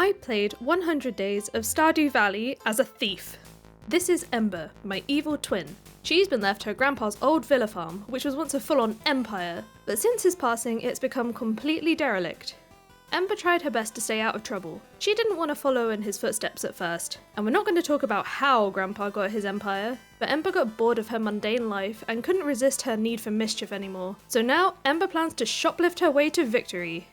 I played 100 days of Stardew Valley as a thief. This is Ember, my evil twin. She's been left her grandpa's old villa farm, which was once a full-on empire, but since his passing it's become completely derelict. Ember tried her best to stay out of trouble. She didn't want to follow in his footsteps at first, and we're not going to talk about how Grandpa got his empire, but Ember got bored of her mundane life and couldn't resist her need for mischief anymore. So now Ember plans to shoplift her way to victory.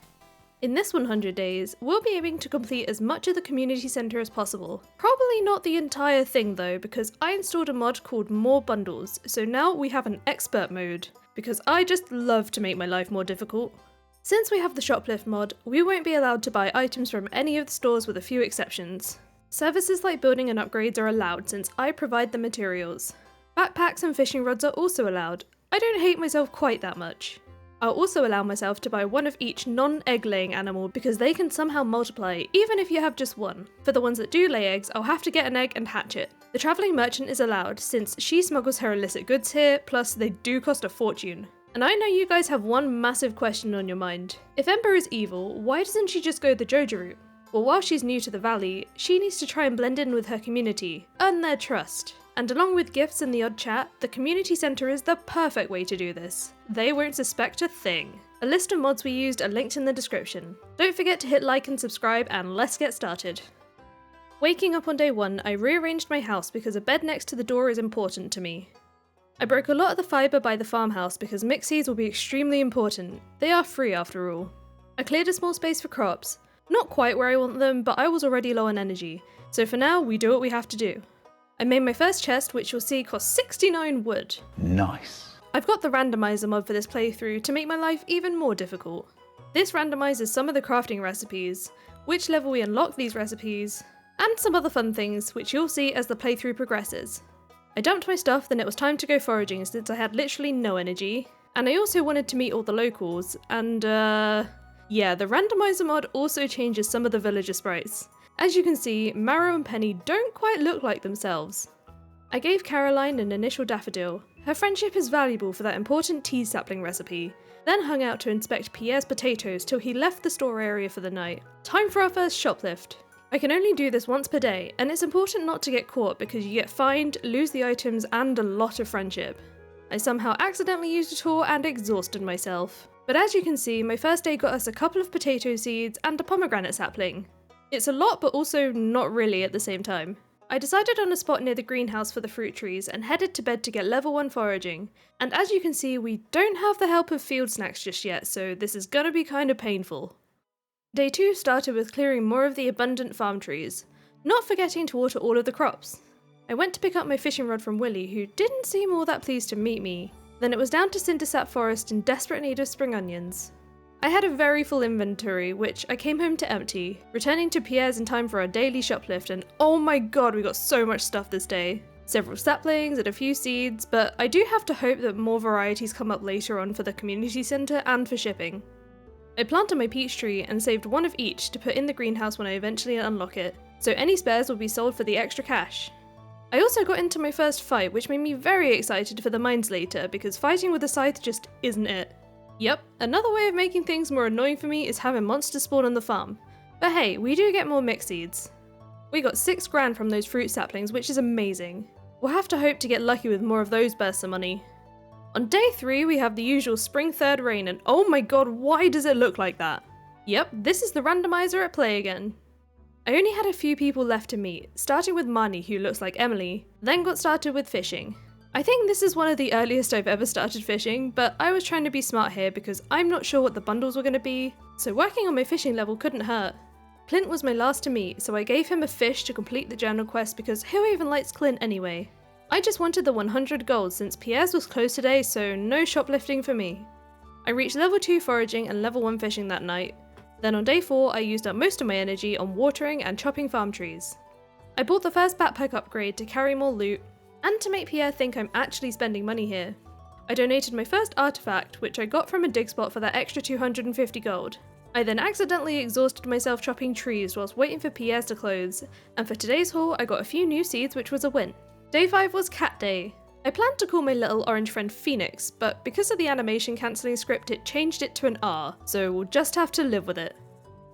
In this 100 days, we'll be aiming to complete as much of the community centre as possible. Probably not the entire thing though, because I installed a mod called More Bundles, so now we have an expert mode, because I just love to make my life more difficult. Since we have the shoplift mod, we won't be allowed to buy items from any of the stores with a few exceptions. Services like building and upgrades are allowed since I provide the materials. Backpacks and fishing rods are also allowed. I don't hate myself quite that much. I'll also allow myself to buy one of each non-egg laying animal because they can somehow multiply even if you have just one. For the ones that do lay eggs, I'll have to get an egg and hatch it. The travelling merchant is allowed since she smuggles her illicit goods here, plus they do cost a fortune. And I know you guys have one massive question on your mind. If Ember is evil, why doesn't she just go the Joja route? Well, while she's new to the valley, she needs to try and blend in with her community, earn their trust. And along with gifts and the odd chat, the community centre is the perfect way to do this. They won't suspect a thing. A list of mods we used are linked in the description. Don't forget to hit like and subscribe, and let's get started. Waking up on day 1, I rearranged my house because a bed next to the door is important to me. I broke a lot of the fibre by the farmhouse because mixed seeds will be extremely important. They are free after all. I cleared a small space for crops. Not quite where I want them, but I was already low on energy. So for now, we do what we have to do. I made my first chest, which you'll see cost 69 wood. Nice. I've got the randomizer mod for this playthrough to make my life even more difficult. This randomizes some of the crafting recipes, which level we unlock these recipes, and some other fun things which you'll see as the playthrough progresses. I dumped my stuff, then it was time to go foraging since I had literally no energy, and I also wanted to meet all the locals, and yeah, the randomizer mod also changes some of the villager sprites. As you can see, Marrow and Penny don't quite look like themselves. I gave Caroline an initial daffodil. Her friendship is valuable for that important tea sapling recipe, then hung out to inspect Pierre's potatoes till he left the store area for the night. Time for our first shoplift. I can only do this once per day, and it's important not to get caught because you get fined, lose the items, and a lot of friendship. I somehow accidentally used a tool and exhausted myself. But as you can see, my first day got us a couple of potato seeds and a pomegranate sapling. It's a lot, but also not really at the same time. I decided on a spot near the greenhouse for the fruit trees and headed to bed to get level 1 foraging. And as you can see, we don't have the help of field snacks just yet, so this is gonna be kinda painful. Day 2 started with clearing more of the abundant farm trees, not forgetting to water all of the crops. I went to pick up my fishing rod from Willy, who didn't seem all that pleased to meet me. Then it was down to Cindersap Forest in desperate need of spring onions. I had a very full inventory, which I came home to empty, returning to Pierre's in time for our daily shoplift, and oh my god, we got so much stuff this day. Several saplings and a few seeds, but I do have to hope that more varieties come up later on for the community centre and for shipping. I planted my peach tree and saved one of each to put in the greenhouse when I eventually unlock it, so any spares will be sold for the extra cash. I also got into my first fight, which made me very excited for the mines later, because fighting with a scythe just isn't it. Yep, another way of making things more annoying for me is having monsters spawn on the farm. But hey, we do get more mixed seeds. We got 6 grand from those fruit saplings, which is amazing. We'll have to hope to get lucky with more of those bursts of money. On day 3 we have the usual spring 3rd rain, and oh my god, why does it look like that? Yep, this is the randomizer at play again. I only had a few people left to meet, starting with Marnie, who looks like Emily, then got started with fishing. I think this is one of the earliest I've ever started fishing, but I was trying to be smart here because I'm not sure what the bundles were going to be, so working on my fishing level couldn't hurt. Clint was my last to meet, so I gave him a fish to complete the journal quest because who even likes Clint anyway? I just wanted the 100 gold since Pierre's was closed today, so no shoplifting for me. I reached level 2 foraging and level 1 fishing that night. Then on day 4 I used up most of my energy on watering and chopping farm trees. I bought the first backpack upgrade to carry more loot, and to make Pierre think I'm actually spending money here. I donated my first artifact, which I got from a dig spot for that extra 250 gold. I then accidentally exhausted myself chopping trees whilst waiting for Pierre's to close, and for today's haul I got a few new seeds, which was a win. Day 5 was cat day. I planned to call my little orange friend Phoenix, but because of the animation cancelling script it changed it to an R, so we'll just have to live with it.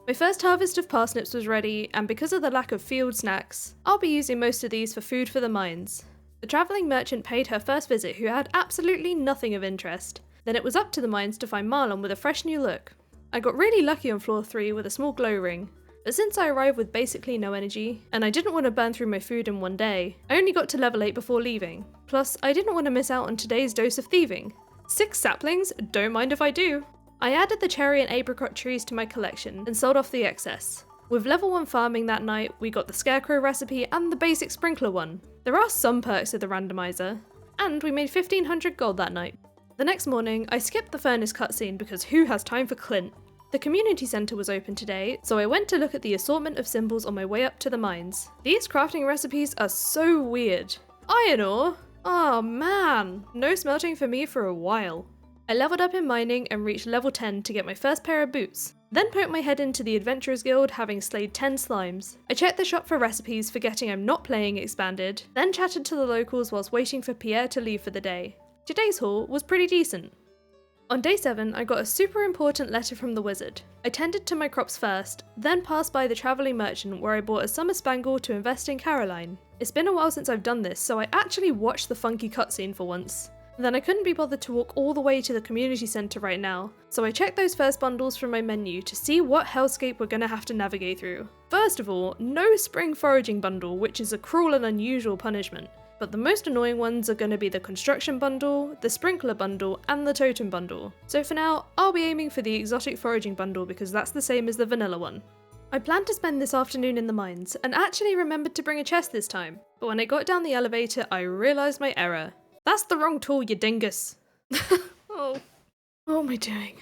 My first harvest of parsnips was ready, and because of the lack of field snacks, I'll be using most of these for food for the mines. The travelling merchant paid her first visit who had absolutely nothing of interest. Then it was up to the mines to find Marlon with a fresh new look. I got really lucky on floor 3 with a small glow ring, but since I arrived with basically no energy, and I didn't want to burn through my food in one day, I only got to level 8 before leaving. Plus, I didn't want to miss out on today's dose of thieving. 6 saplings? Don't mind if I do. I added the cherry and apricot trees to my collection and sold off the excess. With level 1 farming that night, we got the scarecrow recipe and the basic sprinkler one. There are some perks with the randomizer, and we made 1500 gold that night. The next morning, I skipped the furnace cutscene because who has time for Clint? The community centre was open today, so I went to look at the assortment of symbols on my way up to the mines. These crafting recipes are so weird. Iron ore? Oh man, no smelting for me for a while. I leveled up in mining and reached level 10 to get my first pair of boots. Then poked my head into the Adventurers Guild, having slayed 10 slimes. I checked the shop for recipes, forgetting I'm not playing Expanded, then chatted to the locals whilst waiting for Pierre to leave for the day. Today's haul was pretty decent. On day 7, I got a super important letter from the wizard. I tended to my crops first, then passed by the travelling merchant where I bought a summer spangle to invest in Caroline. It's been a while since I've done this, so I actually watched the funky cutscene for once. Then I couldn't be bothered to walk all the way to the community centre right now, so I checked those first bundles from my menu to see what hellscape we're gonna have to navigate through. First of all, no spring foraging bundle, which is a cruel and unusual punishment. But the most annoying ones are going to be the construction bundle, the sprinkler bundle, and the totem bundle. So for now, I'll be aiming for the exotic foraging bundle because that's the same as the vanilla one. I planned to spend this afternoon in the mines, and actually remembered to bring a chest this time. But when I got down the elevator, I realised my error. That's the wrong tool, you dingus! Oh, what am I doing?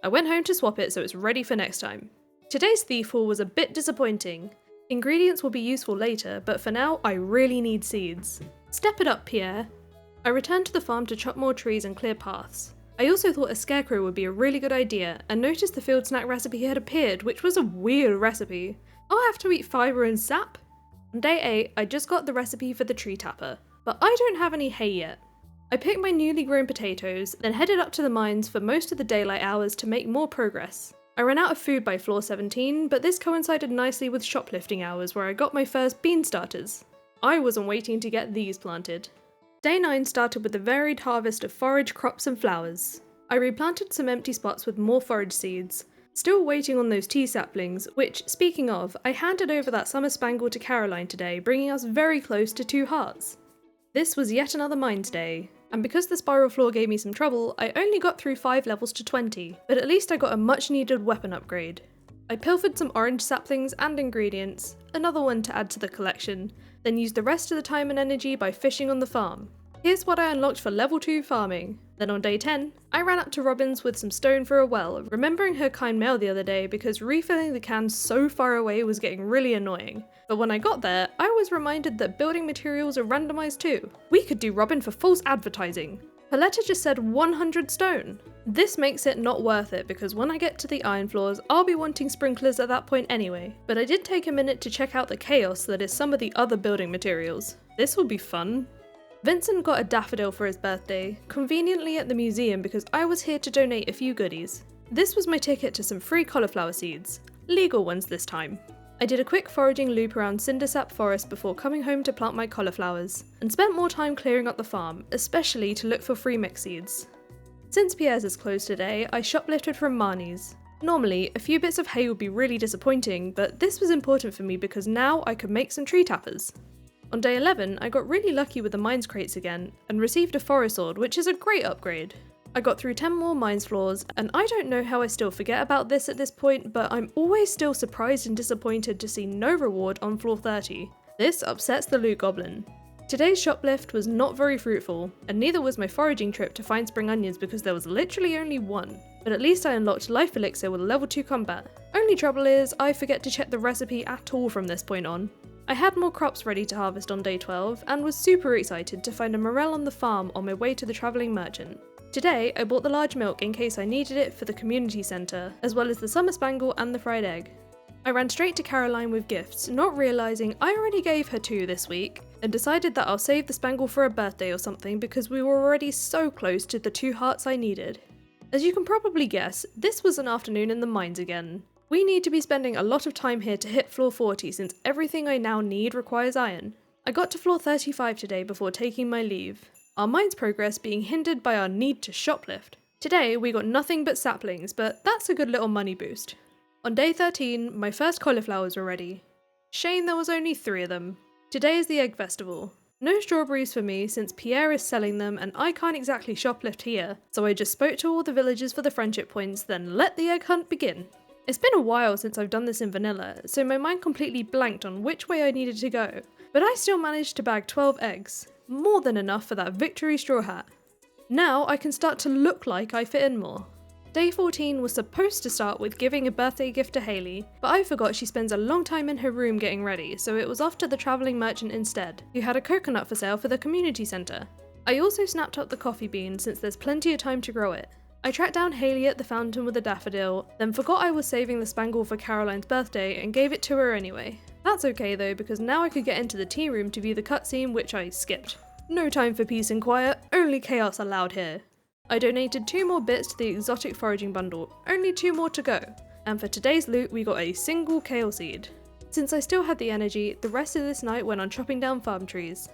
I went home to swap it so it's ready for next time. Today's thief haul was a bit disappointing. Ingredients will be useful later, but for now, I really need seeds. Step it up, Pierre. I returned to the farm to chop more trees and clear paths. I also thought a scarecrow would be a really good idea, and noticed the field snack recipe had appeared, which was a weird recipe. I'll have to eat fibre and sap? On day 8, I just got the recipe for the tree tapper, but I don't have any hay yet. I picked my newly grown potatoes, then headed up to the mines for most of the daylight hours to make more progress. I ran out of food by floor 17, but this coincided nicely with shoplifting hours where I got my first bean starters. I wasn't waiting to get these planted. Day 9 started with a varied harvest of forage, crops and flowers. I replanted some empty spots with more forage seeds, still waiting on those tea saplings, which, speaking of, I handed over that summer spangle to Caroline today, bringing us very close to 2 hearts. This was yet another mines day, and because the spiral floor gave me some trouble, I only got through 5 levels to 20, but at least I got a much needed weapon upgrade. I pilfered some orange saplings and ingredients, another one to add to the collection, then used the rest of the time and energy by fishing on the farm. Here's what I unlocked for level 2 farming. Then on day 10, I ran up to Robin's with some stone for a well, remembering her kind mail the other day because refilling the cans so far away was getting really annoying. But when I got there, I was reminded that building materials are randomised too. We could do Robin for false advertising. Her letter just said 100 stone. This makes it not worth it because when I get to the iron floors, I'll be wanting sprinklers at that point anyway. But I did take a minute to check out the chaos that is some of the other building materials. This will be fun. Vincent got a daffodil for his birthday, conveniently at the museum because I was here to donate a few goodies. This was my ticket to some free cauliflower seeds, legal ones this time. I did a quick foraging loop around Cindersap Forest before coming home to plant my cauliflowers, and spent more time clearing up the farm, especially to look for free mix seeds. Since Pierre's is closed today, I shoplifted from Marnie's. Normally, a few bits of hay would be really disappointing, but this was important for me because now I could make some tree tappers. On day 11, I got really lucky with the mines crates again, and received a forest sword, which is a great upgrade. I got through 10 more mines floors, and I don't know how I still forget about this at this point, but I'm always still surprised and disappointed to see no reward on floor 30. This upsets the loot goblin. Today's shoplift was not very fruitful, and neither was my foraging trip to find spring onions because there was literally only one. But at least I unlocked life elixir with a level 2 combat. Only trouble is, I forget to check the recipe at all from this point on. I had more crops ready to harvest on day 12, and was super excited to find a morel on the farm on my way to the travelling merchant. Today, I bought the large milk in case I needed it for the community centre, as well as the summer spangle and the fried egg. I ran straight to Caroline with gifts, not realising I already gave her 2 this week, and decided that I'll save the spangle for a birthday or something because we were already so close to the 2 hearts I needed. As you can probably guess, this was an afternoon in the mines again. We need to be spending a lot of time here to hit floor 40 since everything I now need requires iron. I got to floor 35 today before taking my leave, our mine's progress being hindered by our need to shoplift. Today we got nothing but saplings, but that's a good little money boost. On day 13, my first cauliflowers were ready. Shame there was only 3 of them. Today is the egg festival. No strawberries for me since Pierre is selling them and I can't exactly shoplift here, so I just spoke to all the villagers for the friendship points, then let the egg hunt begin. It's been a while since I've done this in vanilla, so my mind completely blanked on which way I needed to go, but I still managed to bag 12 eggs, more than enough for that victory straw hat. Now I can start to look like I fit in more. Day 14 was supposed to start with giving a birthday gift to Hayley, but I forgot she spends a long time in her room getting ready, so it was off to the travelling merchant instead, who had a coconut for sale for the community centre. I also snapped up the coffee bean since there's plenty of time to grow it. I tracked down Hayley at the fountain with a daffodil, then forgot I was saving the spangle for Caroline's birthday and gave it to her anyway. That's okay though, because now I could get into the tea room to view the cutscene, which I skipped. No time for peace and quiet, only chaos allowed here. I donated 2 more bits to the exotic foraging bundle, only 2 more to go, and for today's loot we got a single kale seed. Since I still had the energy, the rest of this night went on chopping down farm trees.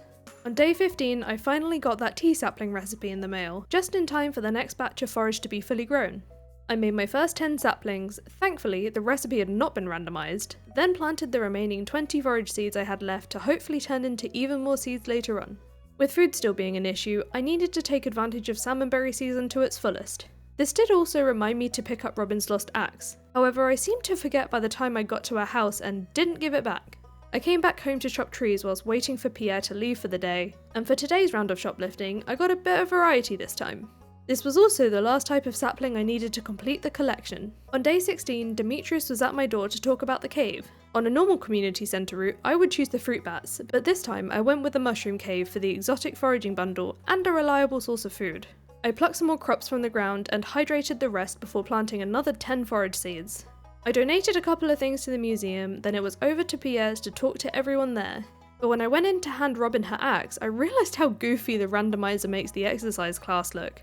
On day 15 I finally got that tea sapling recipe in the mail, just in time for the next batch of forage to be fully grown. I made my first 10 saplings, thankfully the recipe had not been randomised, then planted the remaining 20 forage seeds I had left to hopefully turn into even more seeds later on. With food still being an issue, I needed to take advantage of salmonberry season to its fullest. This did also remind me to pick up Robin's lost axe, however I seemed to forget by the time I got to our house and didn't give it back. I came back home to chop trees whilst waiting for Pierre to leave for the day, and for today's round of shoplifting I got a bit of variety this time. This was also the last type of sapling I needed to complete the collection. On day 16, Demetrius was at my door to talk about the cave. On a normal community centre route, I would choose the fruit bats, but this time I went with the mushroom cave for the exotic foraging bundle and a reliable source of food. I plucked some more crops from the ground and hydrated the rest before planting another 10 forage seeds. I donated a couple of things to the museum, then it was over to Pierre's to talk to everyone there. But when I went in to hand Robin her axe, I realised how goofy the randomizer makes the exercise class look.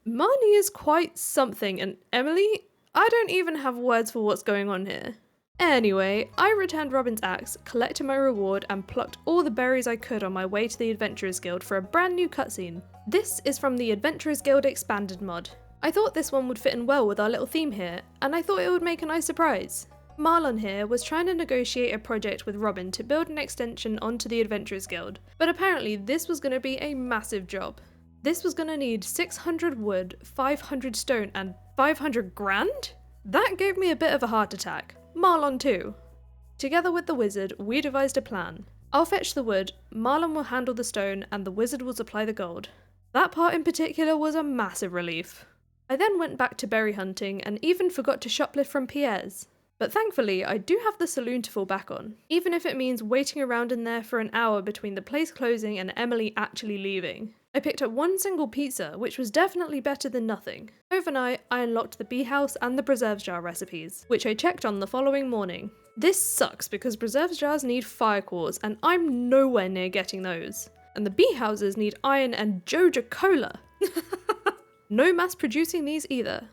Marnie is quite something, and Emily? I don't even have words for what's going on here. Anyway, I returned Robin's axe, collected my reward, and plucked all the berries I could on my way to the Adventurers Guild for a brand new cutscene. This is from the Adventurers Guild Expanded mod. I thought this one would fit in well with our little theme here, and I thought it would make a nice surprise. Marlon here was trying to negotiate a project with Robin to build an extension onto the Adventurers Guild, but apparently this was going to be a massive job. This was going to need 600 wood, 500 stone, and 500 grand? That gave me a bit of a heart attack. Marlon too. Together with the wizard, we devised a plan. I'll fetch the wood, Marlon will handle the stone, and the wizard will supply the gold. That part in particular was a massive relief. I then went back to berry hunting and even forgot to shoplift from Pierre's. But thankfully, I do have the saloon to fall back on, even if it means waiting around in there for an hour between the place closing and Emily actually leaving. I picked up 1 single pizza, which was definitely better than nothing. Overnight, I unlocked the bee house and the preserves jar recipes, which I checked on the following morning. This sucks because preserves jars need fire cores, and I'm nowhere near getting those. And the bee houses need iron and Joja Cola. No mass producing these either.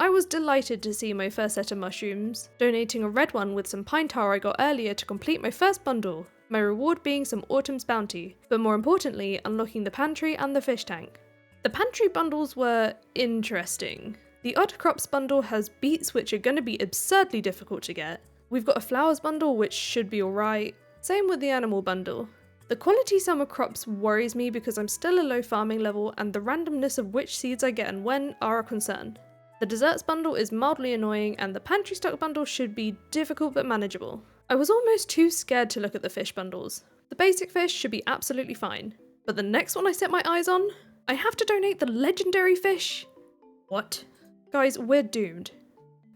I was delighted to see my first set of mushrooms, donating a red one with some pine tar I got earlier to complete my first bundle, my reward being some Autumn's Bounty, but more importantly unlocking the pantry and the fish tank. The pantry bundles were interesting. The Odd Crops bundle has beets which are going to be absurdly difficult to get. We've got a flowers bundle which should be alright, same with the animal bundle. The quality summer crops worries me because I'm still a low farming level and the randomness of which seeds I get and when are a concern. The desserts bundle is mildly annoying and the pantry stock bundle should be difficult but manageable. I was almost too scared to look at the fish bundles. The basic fish should be absolutely fine. But the next one I set my eyes on? I have to donate the legendary fish? What? Guys, we're doomed.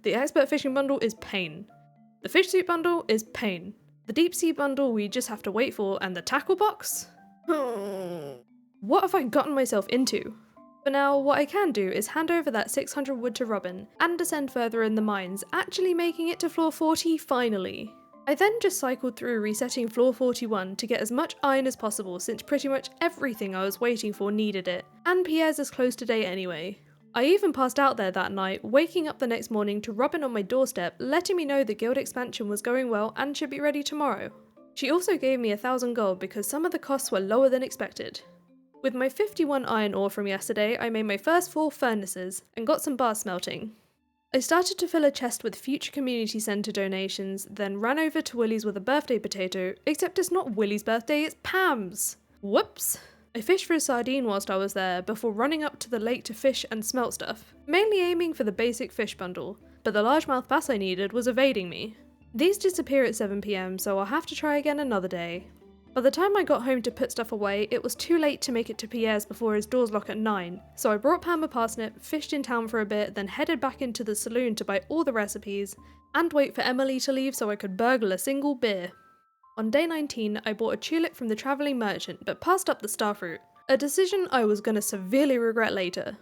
The expert fishing bundle is pain. The fish soup bundle is pain. The deep sea bundle we just have to wait for, and the tackle box? What have I gotten myself into? For now, what I can do is hand over that 600 wood to Robin, and descend further in the mines, actually making it to floor 40 finally. I then just cycled through resetting floor 41 to get as much iron as possible since pretty much everything I was waiting for needed it, and Pierre's is closed today anyway. I even passed out there that night, waking up the next morning to Robin on my doorstep, letting me know the guild expansion was going well and should be ready tomorrow. She also gave me 1,000 gold because some of the costs were lower than expected. With my 51 iron ore from yesterday, I made my first 4 furnaces and got some bar smelting. I started to fill a chest with future community centre donations, then ran over to Willie's with a birthday potato, except it's not Willie's birthday, it's Pam's! Whoops! I fished for a sardine whilst I was there, before running up to the lake to fish and smelt stuff, mainly aiming for the basic fish bundle, but the largemouth bass I needed was evading me. These disappear at 7 PM, so I'll have to try again another day. By the time I got home to put stuff away, it was too late to make it to Pierre's before his doors lock at 9, so I brought Pam a parsnip, fished in town for a bit, then headed back into the saloon to buy all the recipes, and wait for Emily to leave so I could burgle a single beer. On day 19, I bought a tulip from the travelling merchant, but passed up the starfruit, a decision I was gonna severely regret later.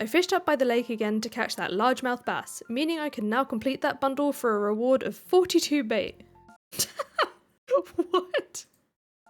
I fished up by the lake again to catch that largemouth bass, meaning I could now complete that bundle for a reward of 42 bait. What?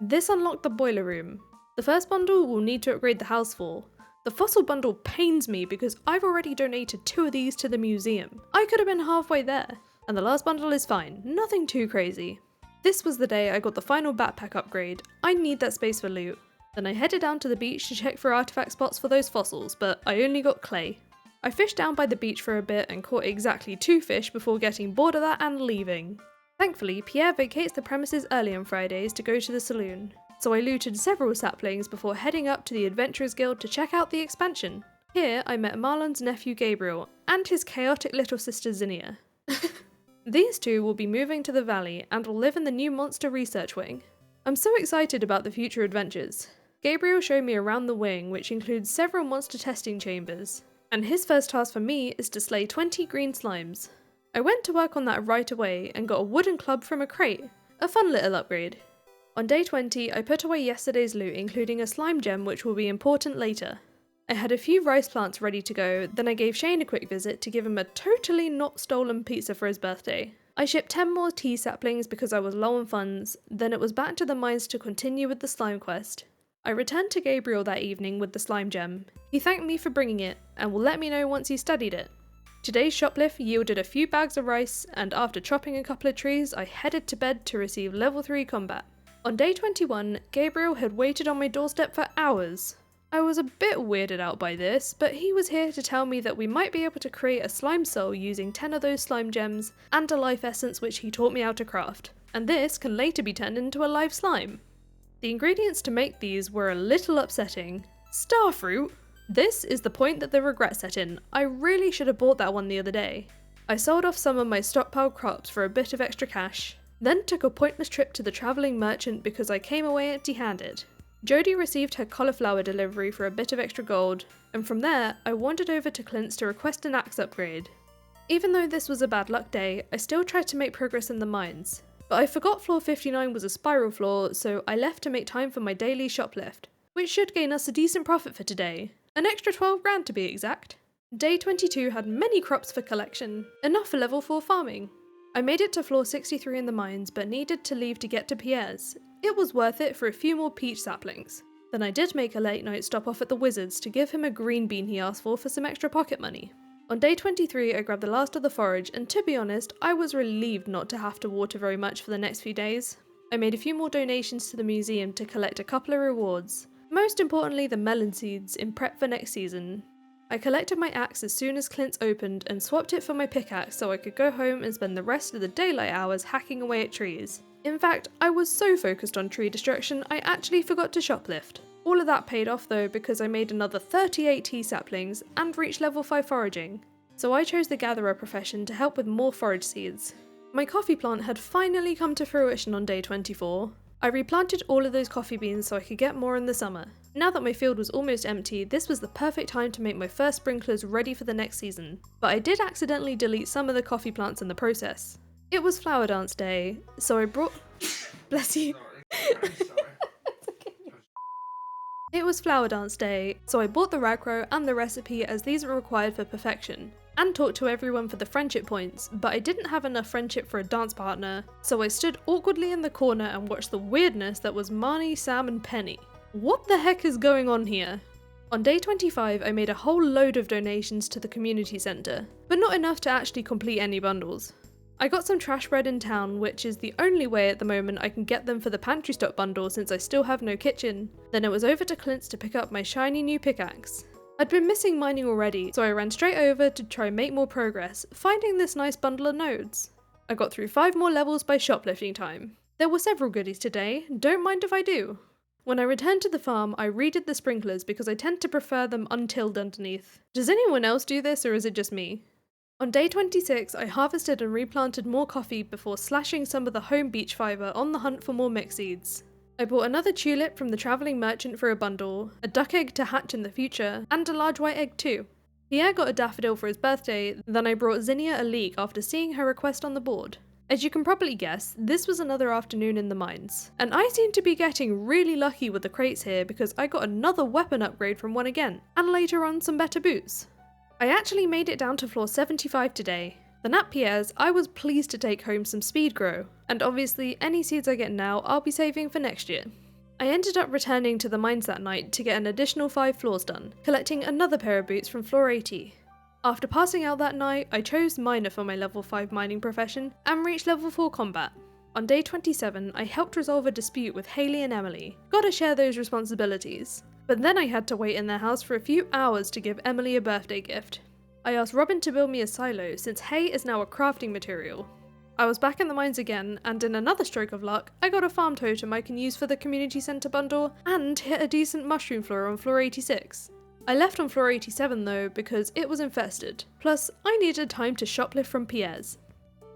This unlocked the boiler room. The first bundle we'll need to upgrade the house for. The fossil bundle pains me because I've already donated 2 of these to the museum. I could have been halfway there. And the last bundle is fine, nothing too crazy. This was the day I got the final backpack upgrade. I need that space for loot. Then I headed down to the beach to check for artifact spots for those fossils, but I only got clay. I fished down by the beach for a bit and caught exactly 2 fish before getting bored of that and leaving. Thankfully, Pierre vacates the premises early on Fridays to go to the saloon, so I looted several saplings before heading up to the Adventurers Guild to check out the expansion. Here I met Marlon's nephew Gabriel, and his chaotic little sister Zinnia. These 2 will be moving to the valley and will live in the new monster research wing. I'm so excited about the future adventures. Gabriel showed me around the wing, which includes several monster testing chambers, and his first task for me is to slay 20 green slimes. I went to work on that right away and got a wooden club from a crate, a fun little upgrade. On day 20, I put away yesterday's loot, including a slime gem which will be important later. I had a few rice plants ready to go, then I gave Shane a quick visit to give him a totally not stolen pizza for his birthday. I shipped 10 more tea saplings because I was low on funds, then it was back to the mines to continue with the slime quest. I returned to Gabriel that evening with the slime gem. He thanked me for bringing it, and will let me know once he studied it. Today's shoplift yielded a few bags of rice, and after chopping a couple of trees, I headed to bed to receive level 3 combat. On day 21, Gabriel had waited on my doorstep for hours. I was a bit weirded out by this, but he was here to tell me that we might be able to create a slime soul using 10 of those slime gems and a life essence which he taught me how to craft, and this can later be turned into a live slime. The ingredients to make these were a little upsetting. Starfruit? This is the point that the regret set in. I really should have bought that one the other day. I sold off some of my stockpiled crops for a bit of extra cash, then took a pointless trip to the travelling merchant because I came away empty-handed. Jodie received her cauliflower delivery for a bit of extra gold, and from there I wandered over to Clint's to request an axe upgrade. Even though this was a bad luck day, I still tried to make progress in the mines, but I forgot floor 59 was a spiral floor, so I left to make time for my daily shoplift, which should gain us a decent profit for today, an extra 12 grand to be exact. Day 22 had many crops for collection, enough for level 4 farming. I made it to floor 63 in the mines, but needed to leave to get to Pierre's. It was worth it for a few more peach saplings. Then I did make a late night stop off at the Wizards to give him a green bean he asked for some extra pocket money. On day 23 I grabbed the last of the forage, and to be honest, I was relieved not to have to water very much for the next few days. I made a few more donations to the museum to collect a couple of rewards, most importantly the melon seeds in prep for next season. I collected my axe as soon as Clint's opened and swapped it for my pickaxe so I could go home and spend the rest of the daylight hours hacking away at trees. In fact, I was so focused on tree destruction I actually forgot to shoplift. All of that paid off though because I made another 38 tea saplings and reached level 5 foraging. So I chose the gatherer profession to help with more forage seeds. My coffee plant had finally come to fruition on day 24. I replanted all of those coffee beans so I could get more in the summer. Now that my field was almost empty, this was the perfect time to make my first sprinklers ready for the next season. But I did accidentally delete some of the coffee plants in the process. It was flower dance day, so I brought... Bless you. Sorry. It was flower dance day, so I bought the ragro and the recipe as these were required for perfection, and talked to everyone for the friendship points, but I didn't have enough friendship for a dance partner, so I stood awkwardly in the corner and watched the weirdness that was Marnie, Sam and Penny. What the heck is going on here? On day 25, I made a whole load of donations to the community centre, but not enough to actually complete any bundles. I got some trash bread in town, which is the only way at the moment I can get them for the pantry stock bundle since I still have no kitchen. Then it was over to Clint's to pick up my shiny new pickaxe. I'd been missing mining already, so I ran straight over to try and make more progress, finding this nice bundle of nodes. I got through 5 more levels by shoplifting time. There were several goodies today, don't mind if I do. When I returned to the farm, I redid the sprinklers because I tend to prefer them untilled underneath. Does anyone else do this, or is it just me? On day 26, I harvested and replanted more coffee before slashing some of the home beach fibre on the hunt for more mix seeds. I bought another tulip from the travelling merchant for a bundle, a duck egg to hatch in the future, and a large white egg too. Pierre got a daffodil for his birthday, then I brought Zinnia a leek after seeing her request on the board. As you can probably guess, this was another afternoon in the mines, and I seem to be getting really lucky with the crates here because I got another weapon upgrade from one again, and later on some better boots. I actually made it down to floor 75 today. Then at Pierre's, I was pleased to take home some speed grow, and obviously any seeds I get now I'll be saving for next year. I ended up returning to the mines that night to get an additional 5 floors done, collecting another pair of boots from floor 80. After passing out that night, I chose miner for my level 5 mining profession and reached level 4 combat. On day 27, I helped resolve a dispute with Hayley and Emily. Gotta share those responsibilities. But then I had to wait in their house for a few hours to give Emily a birthday gift. I asked Robin to build me a silo since hay is now a crafting material. I was back in the mines again, and in another stroke of luck, I got a farm totem I can use for the community centre bundle and hit a decent mushroom floor on floor 86. I left on floor 87 though because it was infested, plus I needed time to shoplift from Pierre's.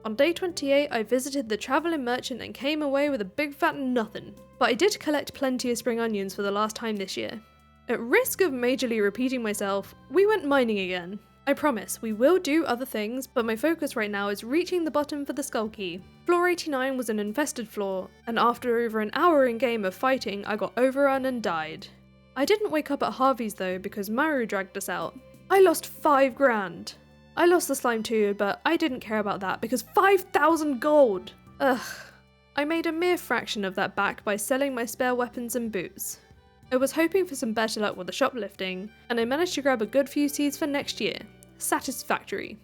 On day 28 I visited the travelling merchant and came away with a big fat nothing, but I did collect plenty of spring onions for the last time this year. At risk of majorly repeating myself, we went mining again. I promise, we will do other things, but my focus right now is reaching the bottom for the skull key. Floor 89 was an infested floor, and after over an hour in game of fighting I got overrun and died. I didn't wake up at Harvey's though because Maru dragged us out. I lost 5 grand. I lost the slime too, but I didn't care about that because 5,000 gold! Ugh. I made a mere fraction of that back by selling my spare weapons and boots. I was hoping for some better luck with the shoplifting, and I managed to grab a good few seeds for next year. Satisfactory.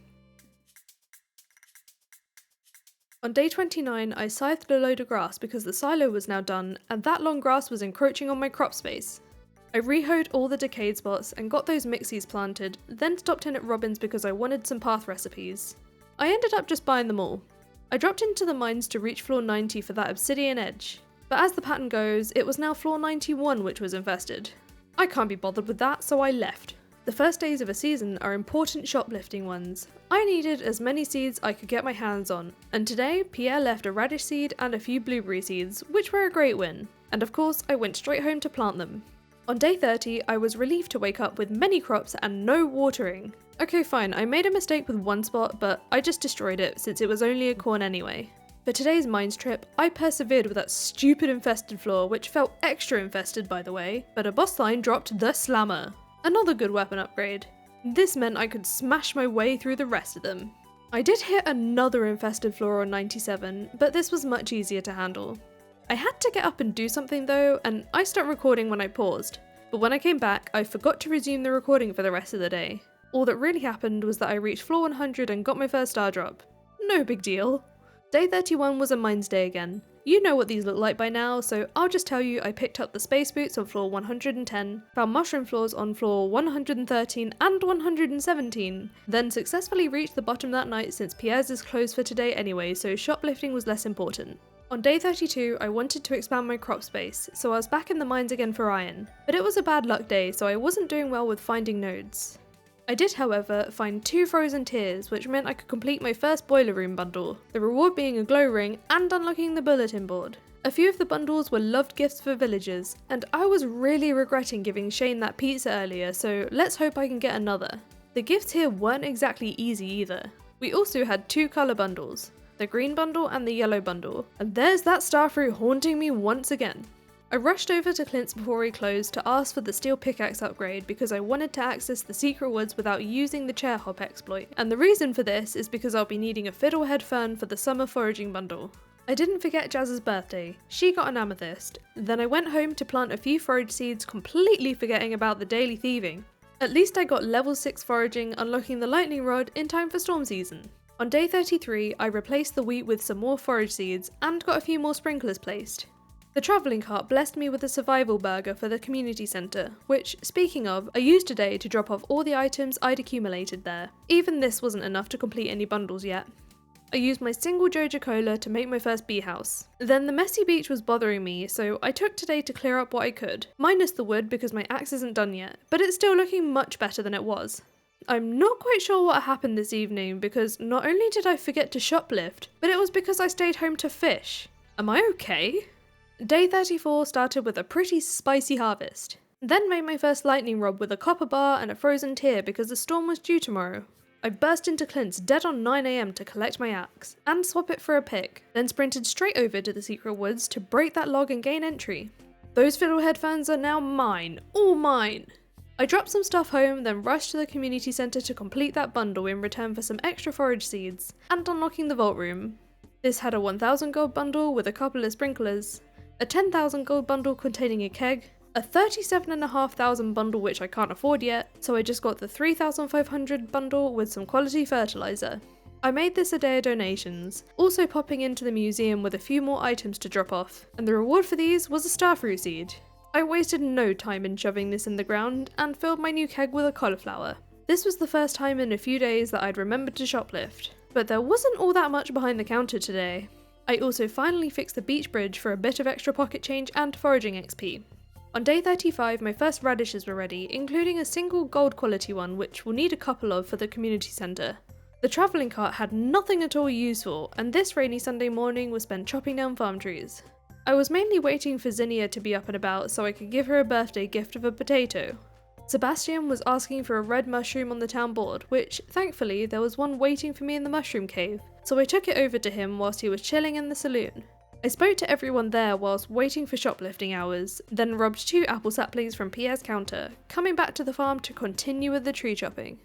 On day 29, I scythed a load of grass because the silo was now done, and that long grass was encroaching on my crop space. I rehoed all the decayed spots and got those mixies planted, then stopped in at Robin's because I wanted some path recipes. I ended up just buying them all. I dropped into the mines to reach floor 90 for that obsidian edge, but as the pattern goes, it was now floor 91 which was infested. I can't be bothered with that, so I left. The first days of a season are important shoplifting ones. I needed as many seeds I could get my hands on, and today Pierre left a radish seed and a few blueberry seeds, which were a great win. And of course, I went straight home to plant them. On day 30, I was relieved to wake up with many crops and no watering. Okay fine, I made a mistake with one spot, but I just destroyed it since it was only a corn anyway. For today's mines trip, I persevered with that stupid infested floor, which felt extra infested by the way, but a boss line dropped the slammer. Another good weapon upgrade. This meant I could smash my way through the rest of them. I did hit another infested floor on 97, but this was much easier to handle. I had to get up and do something though, and I stopped recording when I paused. But when I came back, I forgot to resume the recording for the rest of the day. All that really happened was that I reached floor 100 and got my first star drop. No big deal. Day 31 was a mines day again. You know what these look like by now, so I'll just tell you I picked up the space boots on floor 110, found mushroom floors on floor 113 and 117, then successfully reached the bottom that night since Pierre's is closed for today anyway, so shoplifting was less important. On day 32, I wanted to expand my crop space, so I was back in the mines again for iron, but it was a bad luck day, so I wasn't doing well with finding nodes. I did, however, find 2 frozen tears, which meant I could complete my first boiler room bundle, the reward being a glow ring and unlocking the bulletin board. A few of the bundles were loved gifts for villagers, and I was really regretting giving Shane that pizza earlier, so let's hope I can get another. The gifts here weren't exactly easy either. We also had 2 colour bundles, the green bundle and the yellow bundle, and there's that starfruit haunting me once again. I rushed over to Clint's before he closed to ask for the steel pickaxe upgrade because I wanted to access the secret woods without using the chair hop exploit, and the reason for this is because I'll be needing a fiddlehead fern for the summer foraging bundle. I didn't forget Jazz's birthday. She got an amethyst. Then I went home to plant a few forage seeds, completely forgetting about the daily thieving. At least I got level 6 foraging, unlocking the lightning rod in time for storm season. On day 33, I replaced the wheat with some more forage seeds and got a few more sprinklers placed. The travelling cart blessed me with a survival burger for the community centre, which, speaking of, I used today to drop off all the items I'd accumulated there. Even this wasn't enough to complete any bundles yet. I used my single Joja Cola to make my first bee house. Then the messy beach was bothering me, so I took today to clear up what I could. Minus the wood because my axe isn't done yet, but it's still looking much better than it was. I'm not quite sure what happened this evening because not only did I forget to shoplift, but it was because I stayed home to fish. Am I okay? Day 34 started with a pretty spicy harvest. Then made my first lightning rod with a copper bar and a frozen tear because the storm was due tomorrow. I burst into Clint's dead on 9 AM to collect my axe, and swap it for a pick, then sprinted straight over to the secret woods to break that log and gain entry. Those fiddlehead ferns are now mine, all mine! I dropped some stuff home, then rushed to the community centre to complete that bundle in return for some extra forage seeds, and unlocking the vault room. This had a 1000 gold bundle with a couple of sprinklers, a 10,000 gold bundle containing a keg, a 37,500 bundle which I can't afford yet, so I just got the 3,500 bundle with some quality fertiliser. I made this a day of donations, also popping into the museum with a few more items to drop off, and the reward for these was a starfruit seed. I wasted no time in shoving this in the ground and filled my new keg with a cauliflower. This was the first time in a few days that I'd remembered to shoplift, but there wasn't all that much behind the counter today. I also finally fixed the beach bridge for a bit of extra pocket change and foraging XP. On day 35 my first radishes were ready, including a single gold quality one which we'll need a couple of for the community centre. The travelling cart had nothing at all useful, and this rainy Sunday morning was spent chopping down farm trees. I was mainly waiting for Zinnia to be up and about so I could give her a birthday gift of a potato. Sebastian was asking for a red mushroom on the town board, which, thankfully, there was one waiting for me in the mushroom cave, so I took it over to him whilst he was chilling in the saloon. I spoke to everyone there whilst waiting for shoplifting hours, then robbed 2 apple saplings from Pierre's counter, coming back to the farm to continue with the tree chopping.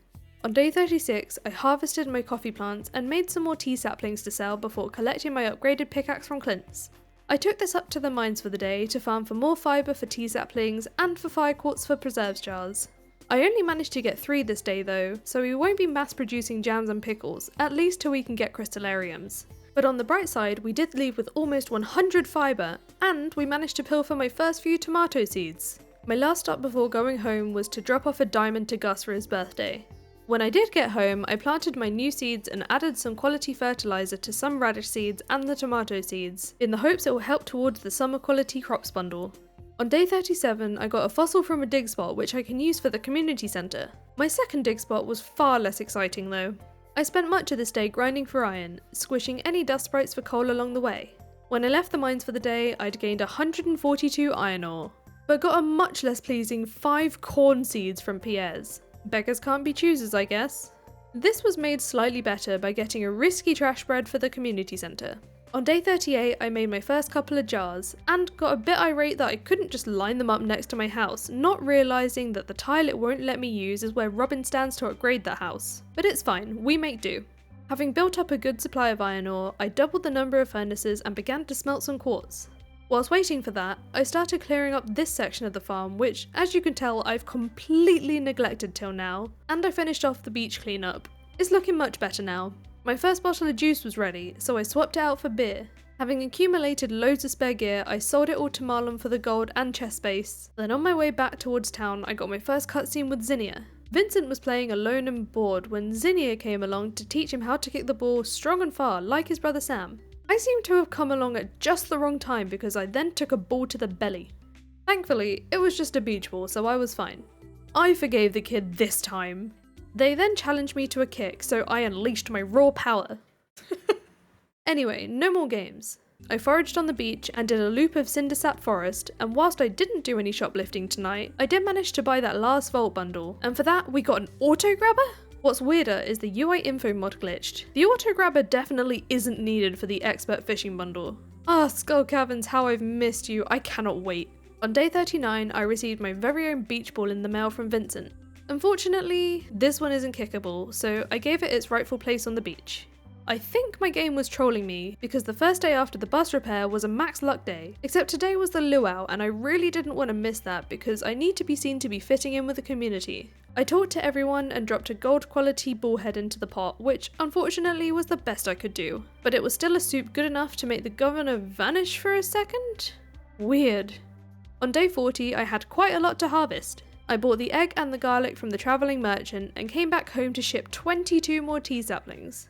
On day 36, I harvested my coffee plants and made some more tea saplings to sell before collecting my upgraded pickaxe from Clint's. I took this up to the mines for the day to farm for more fibre for tea saplings and for fire quartz for preserves jars. I only managed to get 3 this day though, so we won't be mass producing jams and pickles, at least till we can get crystallariums. But on the bright side, we did leave with almost 100 fibre, and we managed to pilfer my first few tomato seeds. My last stop before going home was to drop off a diamond to Gus for his birthday. When I did get home, I planted my new seeds and added some quality fertiliser to some radish seeds and the tomato seeds, in the hopes it will help towards the summer quality crops bundle. On day 37, I got a fossil from a dig spot which I can use for the community centre. My second dig spot was far less exciting though. I spent much of this day grinding for iron, squishing any dust sprites for coal along the way. When I left the mines for the day, I'd gained 142 iron ore, but got a much less pleasing 5 corn seeds from Pierre's. Beggars can't be choosers, I guess. This was made slightly better by getting a risky trash bread for the community centre. On day 38 I made my first couple of jars, and got a bit irate that I couldn't just line them up next to my house, not realising that the tile it won't let me use is where Robin stands to upgrade that house. But it's fine, we make do. Having built up a good supply of iron ore, I doubled the number of furnaces and began to smelt some quartz. Whilst waiting for that, I started clearing up this section of the farm which, as you can tell, I've completely neglected till now, and I finished off the beach cleanup. It's looking much better now. My first bottle of juice was ready, so I swapped it out for beer. Having accumulated loads of spare gear, I sold it all to Marlon for the gold and chest space. Then on my way back towards town, I got my first cutscene with Zinnia. Vincent was playing alone and bored when Zinnia came along to teach him how to kick the ball strong and far like his brother Sam. I seem to have come along at just the wrong time because I then took a ball to the belly. Thankfully, it was just a beach ball, so I was fine. I forgave the kid this time. They then challenged me to a kick, so I unleashed my raw power. Anyway, no more games. I foraged on the beach and did a loop of Cindersap Forest, and whilst I didn't do any shoplifting tonight, I did manage to buy that last vault bundle, and for that we got an auto grabber? What's weirder is the UI info mod glitched. The auto grabber definitely isn't needed for the expert fishing bundle. Skull Caverns, how I've missed you, I cannot wait. On day 39, I received my very own beach ball in the mail from Vincent. Unfortunately, this one isn't kickable, so I gave it its rightful place on the beach. I think my game was trolling me, because the first day after the bus repair was a max luck day, except today was the luau and I really didn't want to miss that because I need to be seen to be fitting in with the community. I talked to everyone and dropped a gold quality bullhead into the pot, which unfortunately was the best I could do. But it was still a soup good enough to make the governor vanish for a second? Weird. On day 40 I had quite a lot to harvest. I bought the egg and the garlic from the travelling merchant and came back home to ship 22 more tea saplings.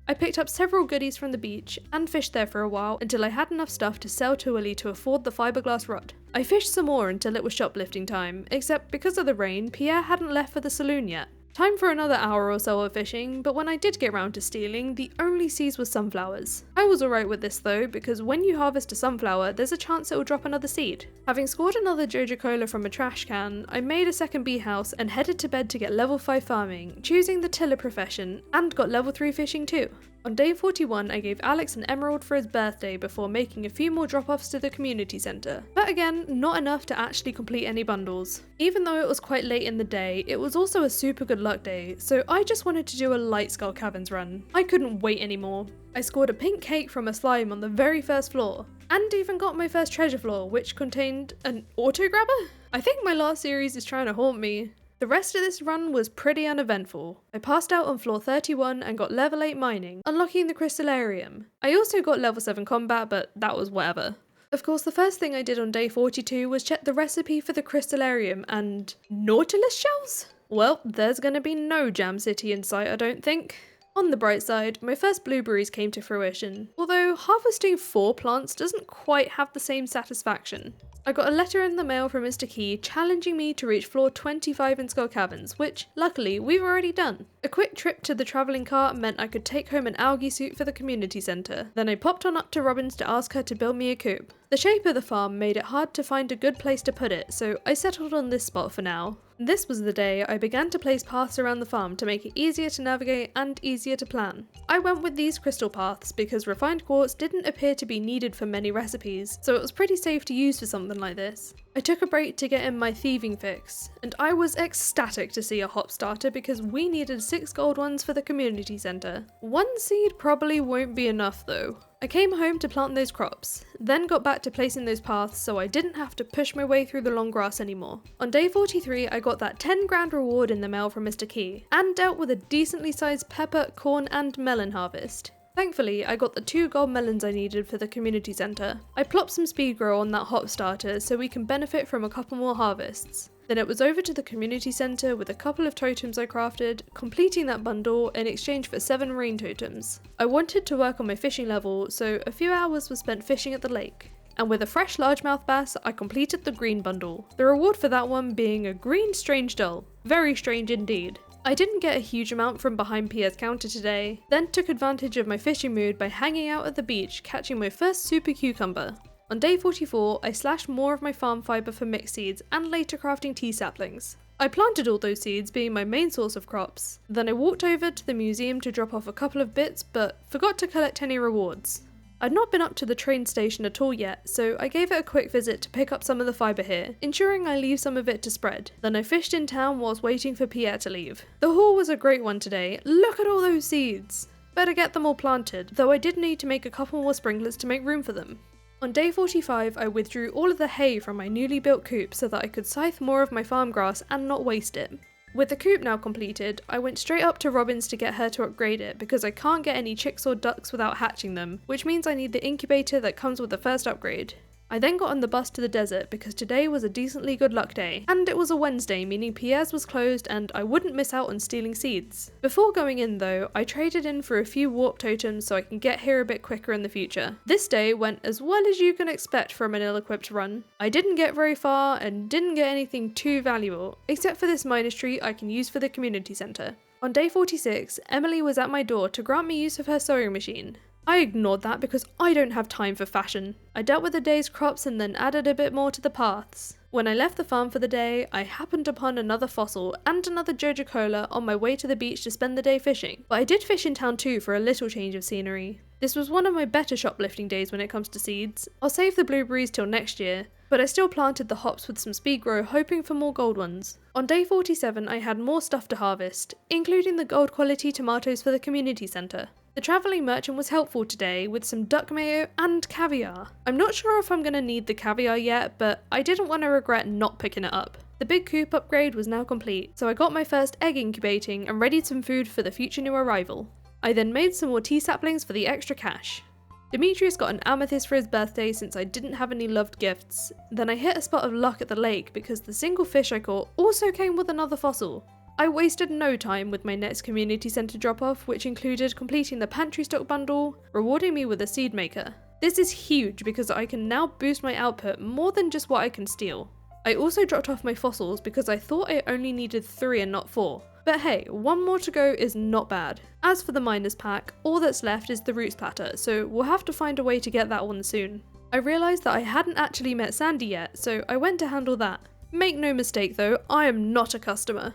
I picked up several goodies from the beach and fished there for a while until I had enough stuff to sell to Willie to afford the fiberglass rod. I fished some more until it was shoplifting time, except because of the rain, Pierre hadn't left for the saloon yet. Time for another hour or so of fishing, but when I did get round to stealing, the only seeds were sunflowers. I was alright with this though, because when you harvest a sunflower, there's a chance it will drop another seed. Having scored another Joja Cola from a trash can, I made a second bee house and headed to bed to get level 5 farming, choosing the tiller profession, and got level 3 fishing too. On day 41, I gave Alex an emerald for his birthday before making a few more drop-offs to the community centre. But again, not enough to actually complete any bundles. Even though it was quite late in the day, it was also a super good luck day, so I just wanted to do a light Skull Caverns run. I couldn't wait anymore. I scored a pink cake from a slime on the very first floor, and even got my first treasure floor, which contained an auto grabber? I think my last series is trying to haunt me. The rest of this run was pretty uneventful. I passed out on floor 31 and got level 8 mining, unlocking the crystallarium. I also got level 7 combat, but that was whatever. Of course, the first thing I did on day 42 was check the recipe for the crystallarium and nautilus shells? Well, there's gonna be no Jam City in sight, I don't think. On the bright side, my first blueberries came to fruition, although harvesting 4 plants doesn't quite have the same satisfaction. I got a letter in the mail from Mr. Key challenging me to reach floor 25 in Skull Caverns, which, luckily, we've already done. A quick trip to the travelling cart meant I could take home an algae suit for the community centre. Then I popped on up to Robin's to ask her to build me a coop. The shape of the farm made it hard to find a good place to put it, so I settled on this spot for now. This was the day I began to place paths around the farm to make it easier to navigate and easier to plan. I went with these crystal paths because refined quartz didn't appear to be needed for many recipes, so it was pretty safe to use for something like this. I took a break to get in my thieving fix, and I was ecstatic to see a hop starter because we needed 6 gold ones for the community centre. 1 seed probably won't be enough though. I came home to plant those crops, then got back to placing those paths so I didn't have to push my way through the long grass anymore. On day 43 I got that 10 grand reward in the mail from Mr. Key, and dealt with a decently sized pepper, corn and melon harvest. Thankfully, I got the 2 gold melons I needed for the community centre. I plopped some speed grow on that hop starter so we can benefit from a couple more harvests. Then it was over to the community centre with a couple of totems I crafted, completing that bundle in exchange for 7 rain totems. I wanted to work on my fishing level, so a few hours was spent fishing at the lake. And with a fresh largemouth bass, I completed the green bundle. The reward for that one being a green strange doll. Very strange indeed. I didn't get a huge amount from behind Pierre's counter today, then took advantage of my fishing mood by hanging out at the beach catching my first super cucumber. On day 44, I slashed more of my farm fibre for mixed seeds and later crafting tea saplings. I planted all those seeds being my main source of crops. Then I walked over to the museum to drop off a couple of bits but forgot to collect any rewards. I'd not been up to the train station at all yet, so I gave it a quick visit to pick up some of the fibre here, ensuring I leave some of it to spread. Then I fished in town whilst waiting for Pierre to leave. The haul was a great one today. Look at all those seeds! Better get them all planted, though I did need to make a couple more sprinklers to make room for them. On day 45, I withdrew all of the hay from my newly built coop so that I could scythe more of my farm grass and not waste it. With the coop now completed, I went straight up to Robin's to get her to upgrade it because I can't get any chicks or ducks without hatching them, which means I need the incubator that comes with the first upgrade. I then got on the bus to the desert because today was a decently good luck day, and it was a Wednesday, meaning Pierre's was closed and I wouldn't miss out on stealing seeds. Before going in though, I traded in for a few warp totems so I can get here a bit quicker in the future. This day went as well as you can expect from an ill-equipped run. I didn't get very far and didn't get anything too valuable, except for this minus tree I can use for the community centre. On day 46, Emily was at my door to grant me use of her sewing machine. I ignored that because I don't have time for fashion. I dealt with the day's crops and then added a bit more to the paths. When I left the farm for the day, I happened upon another fossil and another Joja Cola on my way to the beach to spend the day fishing. But I did fish in town too for a little change of scenery. This was one of my better shoplifting days when it comes to seeds. I'll save the blueberries till next year, but I still planted the hops with some speed grow hoping for more gold ones. On day 47 I had more stuff to harvest, including the gold quality tomatoes for the community centre. The travelling merchant was helpful today with some duck mayo and caviar. I'm not sure if I'm going to need the caviar yet, but I didn't want to regret not picking it up. The big coop upgrade was now complete, so I got my first egg incubating and readied some food for the future new arrival. I then made some more tea saplings for the extra cash. Demetrius got an amethyst for his birthday since I didn't have any loved gifts. Then I hit a spot of luck at the lake because the single fish I caught also came with another fossil. I wasted no time with my next community centre drop-off, which included completing the pantry stock bundle, rewarding me with a seed maker. This is huge because I can now boost my output more than just what I can steal. I also dropped off my fossils because I thought I only needed 3 and not 4. But hey, 1 more to go is not bad. As for the miners pack, all that's left is the roots platter, so we'll have to find a way to get that one soon. I realised that I hadn't actually met Sandy yet, so I went to handle that. Make no mistake though, I am not a customer.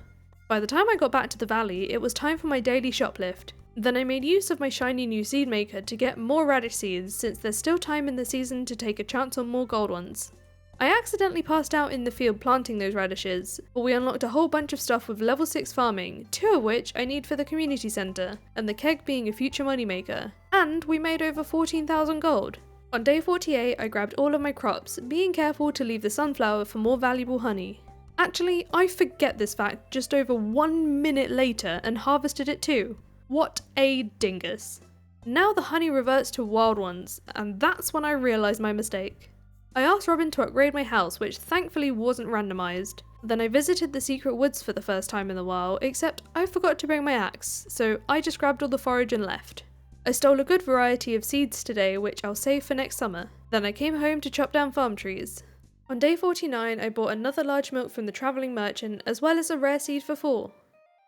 By the time I got back to the valley, it was time for my daily shoplift. Then I made use of my shiny new seed maker to get more radish seeds since there's still time in the season to take a chance on more gold ones. I accidentally passed out in the field planting those radishes, but we unlocked a whole bunch of stuff with level 6 farming, 2 of which I need for the community centre, and the keg being a future moneymaker. And we made over 14,000 gold. On day 48 I grabbed all of my crops, being careful to leave the sunflower for more valuable honey. Actually, I forget this fact just over 1 minute later and harvested it too. What a dingus. Now the honey reverts to wild ones, and that's when I realised my mistake. I asked Robin to upgrade my house, which thankfully wasn't randomised. Then I visited the secret woods for the first time in a while, except I forgot to bring my axe, so I just grabbed all the forage and left. I stole a good variety of seeds today, which I'll save for next summer. Then I came home to chop down farm trees. On day 49 I bought another large milk from the travelling merchant as well as a rare seed for 4.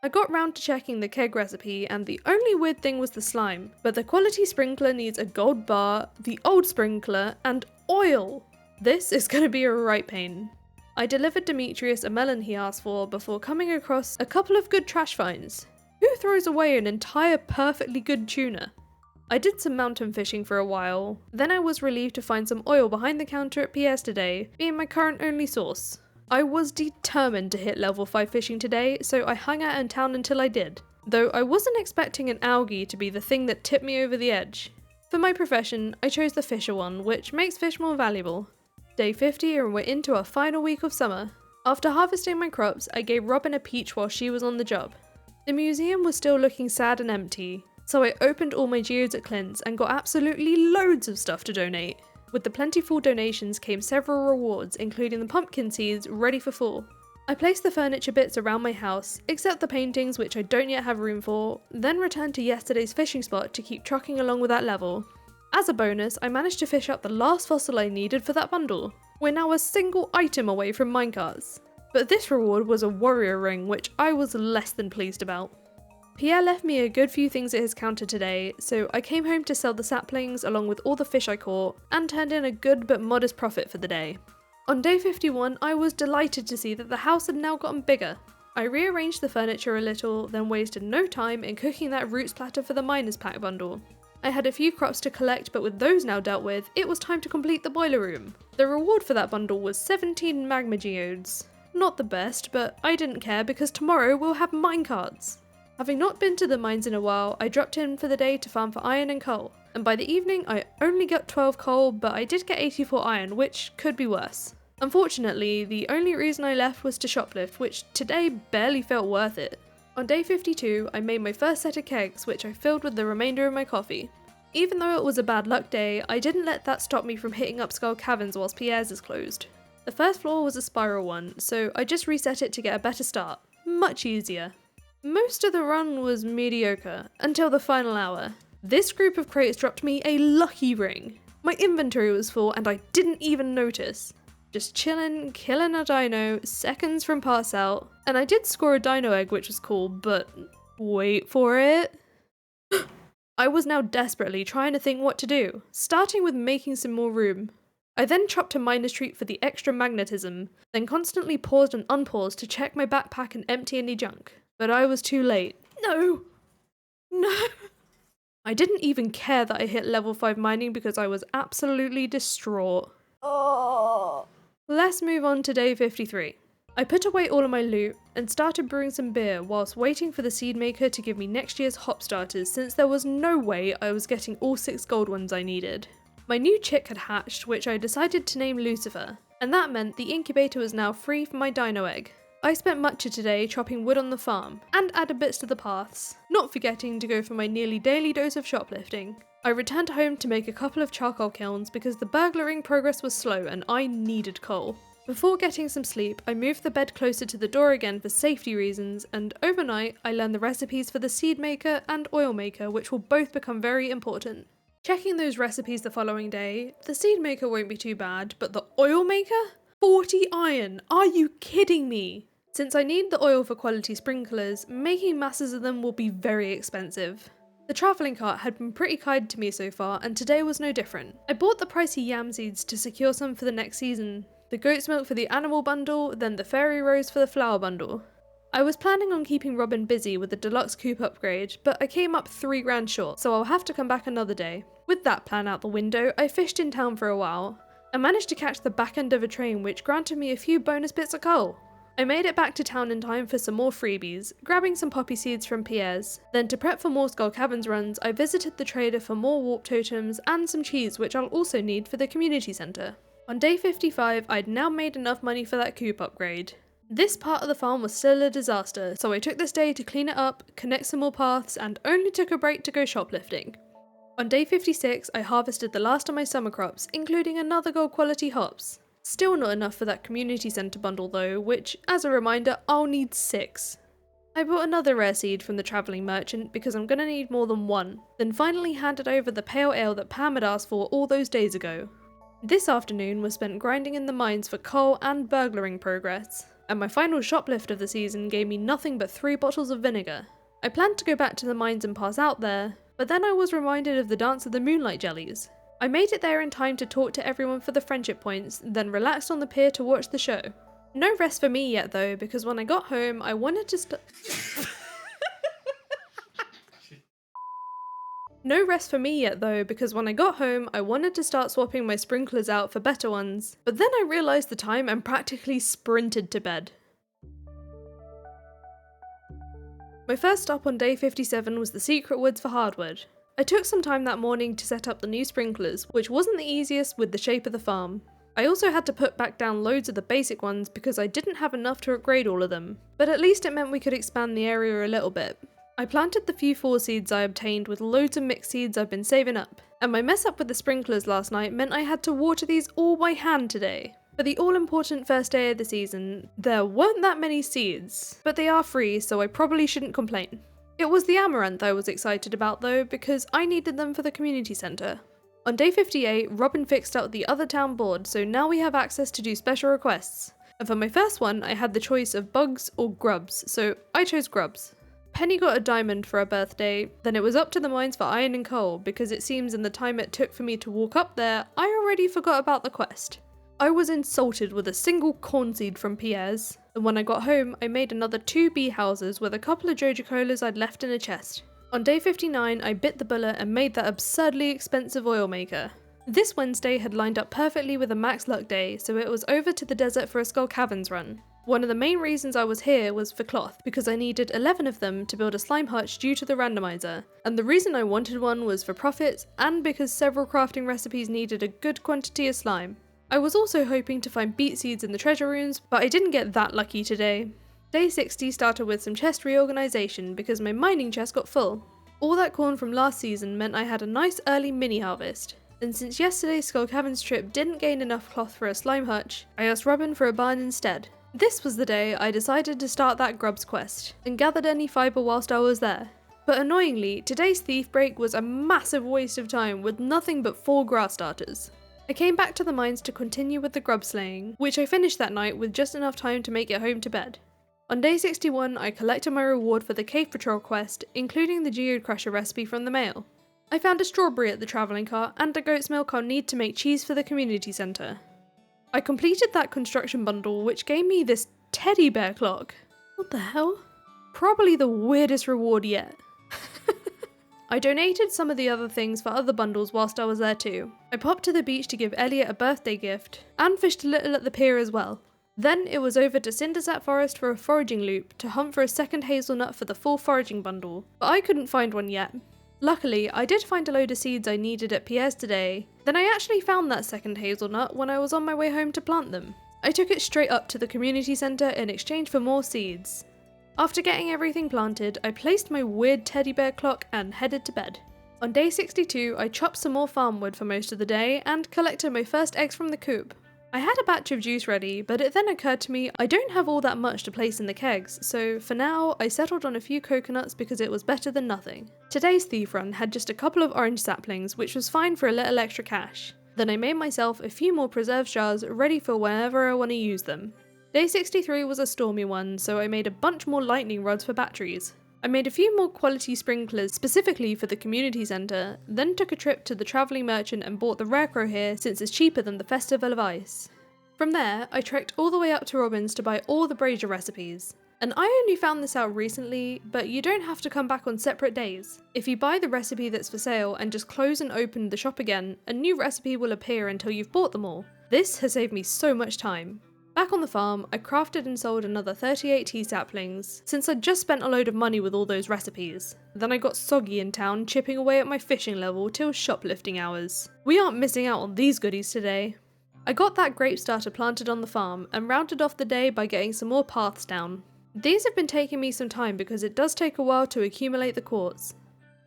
I got round to checking the keg recipe and the only weird thing was the slime, but the quality sprinkler needs a gold bar, the old sprinkler, and oil! This is going to be a right pain. I delivered Demetrius a melon he asked for before coming across a couple of good trash finds. Who throws away an entire perfectly good tuna? I did some mountain fishing for a while, then I was relieved to find some oil behind the counter at PS today, being my current only source. I was determined to hit level 5 fishing today, so I hung out in town until I did, though I wasn't expecting an algae to be the thing that tipped me over the edge. For my profession, I chose the fisher one, which makes fish more valuable. Day 50 and we're into our final week of summer. After harvesting my crops, I gave Robin a peach while she was on the job. The museum was still looking sad and empty, so I opened all my geodes at Clint's and got absolutely loads of stuff to donate. With the plentiful donations came several rewards, including the pumpkin seeds ready for fall. I placed the furniture bits around my house, except the paintings which I don't yet have room for, then returned to yesterday's fishing spot to keep trucking along with that level. As a bonus, I managed to fish up the last fossil I needed for that bundle. We're now a single item away from minecarts. But this reward was a warrior ring, which I was less than pleased about. Pierre left me a good few things at his counter today, so I came home to sell the saplings along with all the fish I caught, and turned in a good but modest profit for the day. On day 51, I was delighted to see that the house had now gotten bigger. I rearranged the furniture a little, then wasted no time in cooking that roots platter for the miners pack bundle. I had a few crops to collect, but with those now dealt with, it was time to complete the boiler room. The reward for that bundle was 17 magma geodes. Not the best, but I didn't care because tomorrow we'll have minecarts. Having not been to the mines in a while, I dropped in for the day to farm for iron and coal, and by the evening I only got 12 coal, but I did get 84 iron, which could be worse. Unfortunately, the only reason I left was to shoplift, which today barely felt worth it. On day 52, I made my first set of kegs, which I filled with the remainder of my coffee. Even though it was a bad luck day, I didn't let that stop me from hitting up Skull Caverns whilst Pierre's is closed. The first floor was a spiral one, so I just reset it to get a better start. Much easier. Most of the run was mediocre, until the final hour. This group of crates dropped me a lucky ring. My inventory was full and I didn't even notice. Just chillin', killing a dino, seconds from pass out, and I did score a dino egg which was cool, but wait for it. I was now desperately trying to think what to do, starting with making some more room. I then chopped a miner's treat for the extra magnetism, then constantly paused and unpaused to check my backpack and empty any junk. But I was too late. No! I didn't even care that I hit level 5 mining because I was absolutely distraught. Oh. Let's move on to day 53. I put away all of my loot and started brewing some beer whilst waiting for the seed maker to give me next year's hop starters, since there was no way I was getting all 6 gold ones I needed. My new chick had hatched, which I decided to name Lucifer, and that meant the incubator was now free for my dino egg. I spent much of today chopping wood on the farm, and added bits to the paths, not forgetting to go for my nearly daily dose of shoplifting. I returned home to make a couple of charcoal kilns because the burglaring progress was slow and I needed coal. Before getting some sleep, I moved the bed closer to the door again for safety reasons, and overnight I learned the recipes for the seed maker and oil maker, which will both become very important. Checking those recipes the following day, the seed maker won't be too bad, but the oil maker? 40 iron! Are you kidding me? Since I need the oil for quality sprinklers, making masses of them will be very expensive. The travelling cart had been pretty kind to me so far, and today was no different. I bought the pricey yam seeds to secure some for the next season, the goat's milk for the animal bundle, then the fairy rose for the flower bundle. I was planning on keeping Robin busy with the deluxe coop upgrade, but I came up 3 grand short, so I'll have to come back another day. With that plan out the window, I fished in town for a while. I managed to catch the back end of a train which granted me a few bonus bits of coal. I made it back to town in time for some more freebies, grabbing some poppy seeds from Pierre's. Then to prep for more Skull Caverns runs, I visited the trader for more warp totems and some cheese, which I'll also need for the community centre. On day 55, I'd now made enough money for that coop upgrade. This part of the farm was still a disaster, so I took this day to clean it up, connect some more paths, and only took a break to go shoplifting. On day 56, I harvested the last of my summer crops, including another gold quality hops. Still not enough for that community centre bundle though, which, as a reminder, I'll need 6. I bought another rare seed from the travelling merchant because I'm gonna need more than 1, then finally handed over the pale ale that Pam had asked for all those days ago. This afternoon was spent grinding in the mines for coal and burglaring progress, and my final shoplift of the season gave me nothing but 3 bottles of vinegar. I planned to go back to the mines and pass out there, but then I was reminded of the dance of the moonlight jellies. I made it there in time to talk to everyone for the friendship points, then relaxed on the pier to watch the show. No rest for me yet though, because when I got home I wanted to start swapping my sprinklers out for better ones, but then I realised the time and practically sprinted to bed. My first stop on day 57 was the secret woods for hardwood. I took some time that morning to set up the new sprinklers, which wasn't the easiest with the shape of the farm. I also had to put back down loads of the basic ones because I didn't have enough to upgrade all of them, but at least it meant we could expand the area a little bit. I planted the few 4 seeds I obtained with loads of mixed seeds I've been saving up, and my mess up with the sprinklers last night meant I had to water these all by hand today. For the all-important first day of the season, there weren't that many seeds, but they are free, so I probably shouldn't complain. It was the amaranth I was excited about though, because I needed them for the community centre. On day 58, Robin fixed up the other town board, so now we have access to do special requests. And for my first one, I had the choice of bugs or grubs, so I chose grubs. Penny got a diamond for her birthday, then it was up to the mines for iron and coal, because it seems in the time it took for me to walk up there, I already forgot about the quest. I was insulted with a single corn seed from Pierre's, and when I got home I made another 2 bee houses with a couple of Joja Colas I'd left in a chest. On day 59 I bit the bullet and made that absurdly expensive oil maker. This Wednesday had lined up perfectly with a max luck day, so it was over to the desert for a Skull Caverns run. One of the main reasons I was here was for cloth, because I needed 11 of them to build a slime hutch due to the randomizer, and the reason I wanted one was for profits and because several crafting recipes needed a good quantity of slime. I was also hoping to find beet seeds in the treasure rooms, but I didn't get that lucky today. Day 60 started with some chest reorganisation because my mining chest got full. All that corn from last season meant I had a nice early mini harvest, and since yesterday's Skull Caverns trip didn't gain enough cloth for a slime hutch, I asked Robin for a barn instead. This was the day I decided to start that grubs quest, and gathered any fibre whilst I was there. But annoyingly, today's thief break was a massive waste of time with nothing but 4 grass starters. I came back to the mines to continue with the grub slaying, which I finished that night with just enough time to make it home to bed. On day 61 I collected my reward for the Cave Patrol quest, including the Geode Crusher recipe from the mail. I found a strawberry at the travelling cart and a goat's milk I'll need to make cheese for the community centre. I completed that construction bundle, which gave me this teddy bear clock. What the hell? Probably the weirdest reward yet. I donated some of the other things for other bundles whilst I was there too. I popped to the beach to give Elliot a birthday gift, and fished a little at the pier as well. Then it was over to Cindersap Forest for a foraging loop to hunt for a second hazelnut for the full foraging bundle, but I couldn't find one yet. Luckily, I did find a load of seeds I needed at Pierre's today. Then I actually found that second hazelnut when I was on my way home to plant them. I took it straight up to the community centre in exchange for more seeds. After getting everything planted, I placed my weird teddy bear clock and headed to bed. On day 62, I chopped some more farm wood for most of the day and collected my first eggs from the coop. I had a batch of juice ready, but it then occurred to me I don't have all that much to place in the kegs, so for now I settled on a few coconuts because it was better than nothing. Today's thief run had just a couple of orange saplings, which was fine for a little extra cash. Then I made myself a few more preserve jars ready for whenever I want to use them. Day 63 was a stormy one, so I made a bunch more lightning rods for batteries. I made a few more quality sprinklers specifically for the community centre, then took a trip to the travelling merchant and bought the rarecrow here since it's cheaper than the Festival of Ice. From there, I trekked all the way up to Robin's to buy all the brazier recipes. And I only found this out recently, but you don't have to come back on separate days. If you buy the recipe that's for sale and just close and open the shop again, a new recipe will appear until you've bought them all. This has saved me so much time. Back on the farm, I crafted and sold another 38 tea saplings, since I'd just spent a load of money with all those recipes. Then I got soggy in town, chipping away at my fishing level till shoplifting hours. We aren't missing out on these goodies today. I got that grape starter planted on the farm, and rounded off the day by getting some more paths down. These have been taking me some time because it does take a while to accumulate the quartz.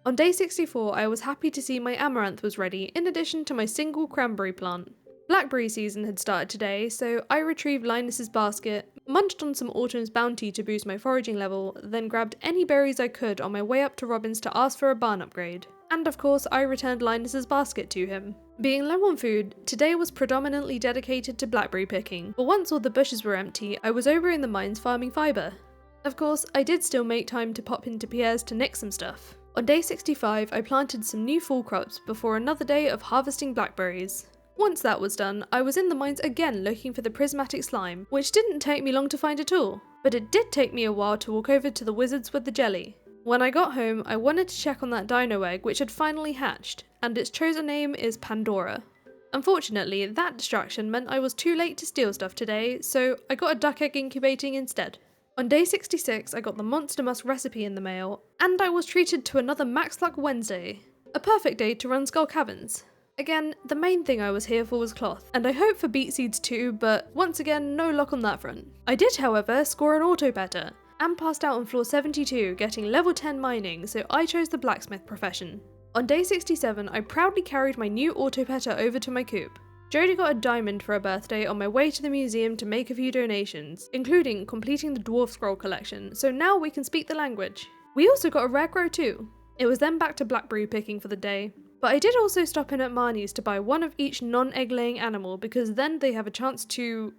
On day 64, I was happy to see my amaranth was ready, in addition to my single cranberry plant. Blackberry season had started today, so I retrieved Linus's basket, munched on some Autumn's Bounty to boost my foraging level, then grabbed any berries I could on my way up to Robin's to ask for a barn upgrade. And of course, I returned Linus's basket to him. Being low on food, today was predominantly dedicated to blackberry picking, but once all the bushes were empty, I was over in the mines farming fibre. Of course, I did still make time to pop into Pierre's to nick some stuff. On day 65, I planted some new fall crops before another day of harvesting blackberries. Once that was done, I was in the mines again looking for the prismatic slime, which didn't take me long to find at all, but it did take me a while to walk over to the wizards with the jelly. When I got home, I wanted to check on that dino egg which had finally hatched, and its chosen name is Pandora. Unfortunately, that distraction meant I was too late to steal stuff today, so I got a duck egg incubating instead. On day 66, I got the Monster Musk recipe in the mail, and I was treated to another Max Luck Wednesday. A perfect day to run Skull Caverns. Again, the main thing I was here for was cloth, and I hoped for beet seeds too, but once again, no luck on that front. I did, however, score an auto petter, and passed out on floor 72, getting level 10 mining, so I chose the blacksmith profession. On day 67, I proudly carried my new auto petter over to my coop. Jodie got a diamond for her birthday on my way to the museum to make a few donations, including completing the dwarf scroll collection, so now we can speak the language. We also got a rarecrow too. It was then back to blackberry picking for the day. But I did also stop in at Marnie's to buy one of each non-egg laying animal because then they have a chance to,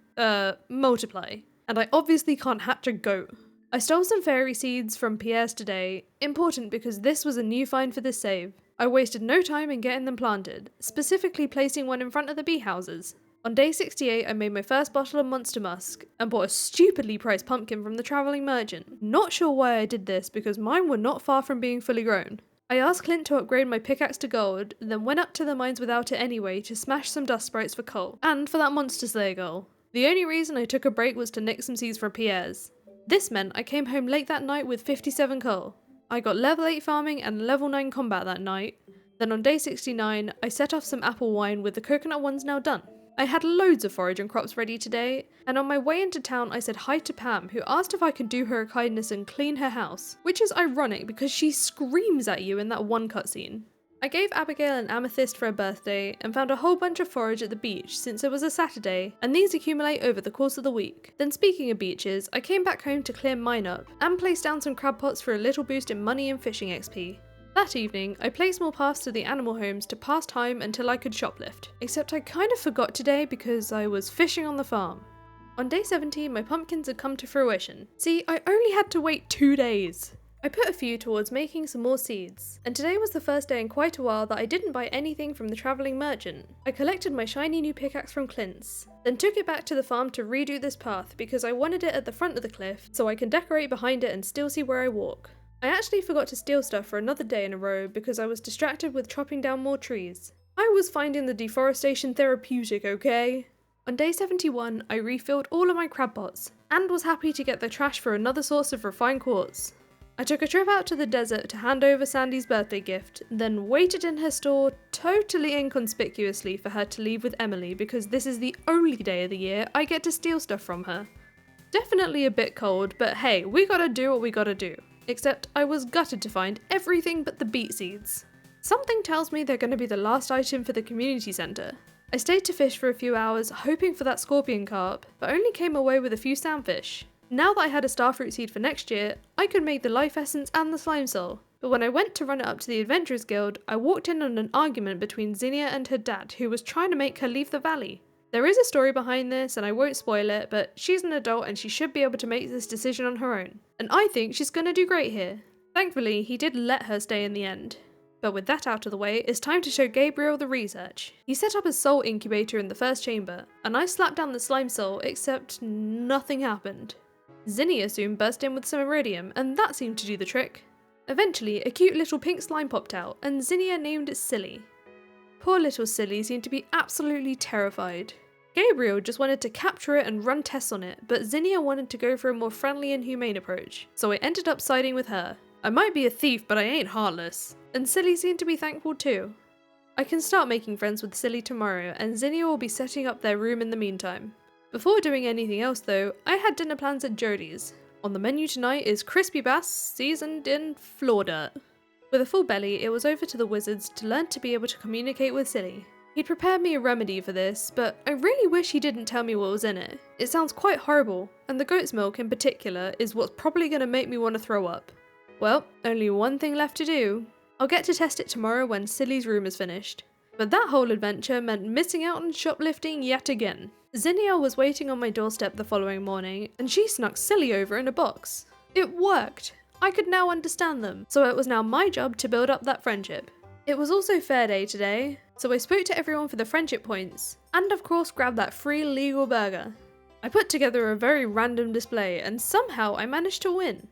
multiply. And I obviously can't hatch a goat. I stole some fairy seeds from Pierre's today, important because this was a new find for this save. I wasted no time in getting them planted, specifically placing one in front of the bee houses. On day 68 I made my first bottle of Monster Musk, and bought a stupidly priced pumpkin from the travelling merchant. Not sure why I did this because mine were not far from being fully grown. I asked Clint to upgrade my pickaxe to gold, then went up to the mines without it anyway to smash some dust sprites for coal, and for that monster slayer goal. The only reason I took a break was to nick some seeds for Pierre's. This meant I came home late that night with 57 coal. I got level 8 farming and level 9 combat that night. Then on day 69, I set off some apple wine with the coconut ones now done. I had loads of forage and crops ready today, and on my way into town I said hi to Pam, who asked if I could do her a kindness and clean her house, which is ironic because she screams at you in that one cutscene. I gave Abigail an amethyst for her birthday and found a whole bunch of forage at the beach since it was a Saturday, and these accumulate over the course of the week. Then speaking of beaches, I came back home to clear mine up, and placed down some crab pots for a little boost in money and fishing XP. That evening, I placed more paths to the animal homes to pass time until I could shoplift, except I kind of forgot today because I was fishing on the farm. On day 70, my pumpkins had come to fruition. See, I only had to wait 2 days. I put a few towards making some more seeds, and today was the first day in quite a while that I didn't buy anything from the travelling merchant. I collected my shiny new pickaxe from Clint's, then took it back to the farm to redo this path because I wanted it at the front of the cliff so I can decorate behind it and still see where I walk. I actually forgot to steal stuff for another day in a row because I was distracted with chopping down more trees. I was finding the deforestation therapeutic, okay? On day 71, I refilled all of my crab pots, and was happy to get the trash for another source of refined quartz. I took a trip out to the desert to hand over Sandy's birthday gift, then waited in her store totally inconspicuously for her to leave with Emily because this is the only day of the year I get to steal stuff from her. Definitely a bit cold, but hey, we gotta do what we gotta do. Except I was gutted to find everything but the beet seeds. Something tells me they're gonna be the last item for the community centre. I stayed to fish for a few hours, hoping for that scorpion carp, but only came away with a few sandfish. Now that I had a starfruit seed for next year, I could make the life essence and the slime soul. But when I went to run it up to the Adventurers Guild, I walked in on an argument between Zinnia and her dad, who was trying to make her leave the valley. There is a story behind this, and I won't spoil it, but she's an adult and she should be able to make this decision on her own. And I think she's gonna do great here. Thankfully, he did let her stay in the end. But with that out of the way, it's time to show Gabriel the research. He set up a soul incubator in the first chamber, and I slapped down the slime soul, except nothing happened. Zinnia soon burst in with some iridium, and that seemed to do the trick. Eventually, a cute little pink slime popped out, and Zinnia named it Silly. Poor little Silly seemed to be absolutely terrified. Gabriel just wanted to capture it and run tests on it, but Zinnia wanted to go for a more friendly and humane approach, so I ended up siding with her. I might be a thief, but I ain't heartless. And Silly seemed to be thankful too. I can start making friends with Silly tomorrow, and Zinnia will be setting up their room in the meantime. Before doing anything else though, I had dinner plans at Jodie's. On the menu tonight is crispy bass seasoned in floor dirt. With a full belly, it was over to the wizards to learn to be able to communicate with Silly. He'd prepared me a remedy for this, but I really wish he didn't tell me what was in it. It sounds quite horrible, and the goat's milk in particular is what's probably going to make me want to throw up. Well, only one thing left to do. I'll get to test it tomorrow when Silly's room is finished. But that whole adventure meant missing out on shoplifting yet again. Zinnia was waiting on my doorstep the following morning, and she snuck Silly over in a box. It worked! I could now understand them, so it was now my job to build up that friendship. It was also fair day today, so I spoke to everyone for the friendship points, and of course grabbed that free legal burger. I put together a very random display, and somehow I managed to win.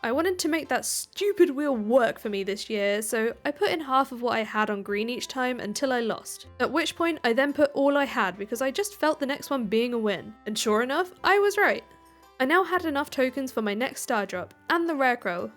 I wanted to make that stupid wheel work for me this year, so I put in half of what I had on green each time until I lost. At which point I then put all I had because I just felt the next one being a win. And sure enough, I was right. I now had enough tokens for my next star drop, and the rare crow.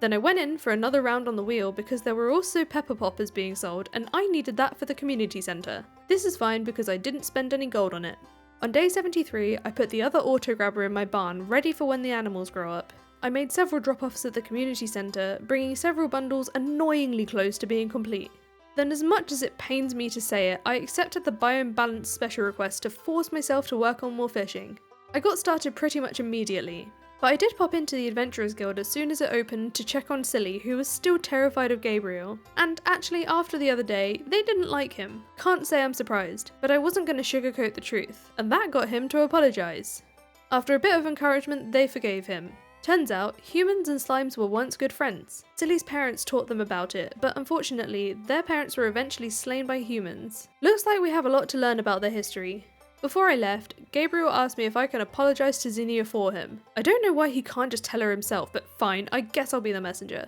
Then I went in for another round on the wheel because there were also pepper poppers being sold and I needed that for the community centre. This is fine because I didn't spend any gold on it. On day 73, I put the other auto grabber in my barn ready for when the animals grow up. I made several drop-offs at the community centre, bringing several bundles annoyingly close to being complete. Then, as much as it pains me to say it, I accepted the biome balance special request to force myself to work on more fishing. I got started pretty much immediately, but I did pop into the Adventurers Guild as soon as it opened to check on Silly, who was still terrified of Gabriel. And actually, after the other day, they didn't like him. Can't say I'm surprised, but I wasn't going to sugarcoat the truth, and that got him to apologise. After a bit of encouragement, they forgave him. Turns out, humans and slimes were once good friends. Silly's parents taught them about it, but unfortunately, their parents were eventually slain by humans. Looks like we have a lot to learn about their history. Before I left, Gabriel asked me if I can apologise to Zinnia for him. I don't know why he can't just tell her himself, but fine, I guess I'll be the messenger.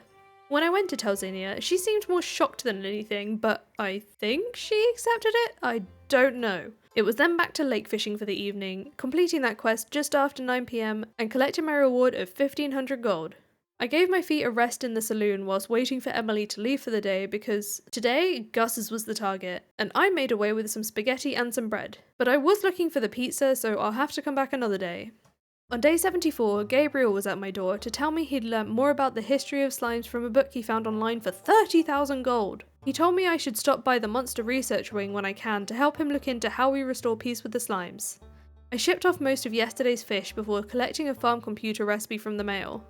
When I went to tell Zinnia, she seemed more shocked than anything, but I think she accepted it? I don't know. It was then back to lake fishing for the evening, completing that quest just after 9 PM and collecting my reward of 1500 gold. I gave my feet a rest in the saloon whilst waiting for Emily to leave for the day because today, Gus's was the target, and I made away with some spaghetti and some bread. But I was looking for the pizza, so I'll have to come back another day. On day 74, Gabriel was at my door to tell me he'd learnt more about the history of slimes from a book he found online for 30,000 gold. He told me I should stop by the monster research wing when I can to help him look into how we restore peace with the slimes. I shipped off most of yesterday's fish before collecting a farm computer recipe from the mail.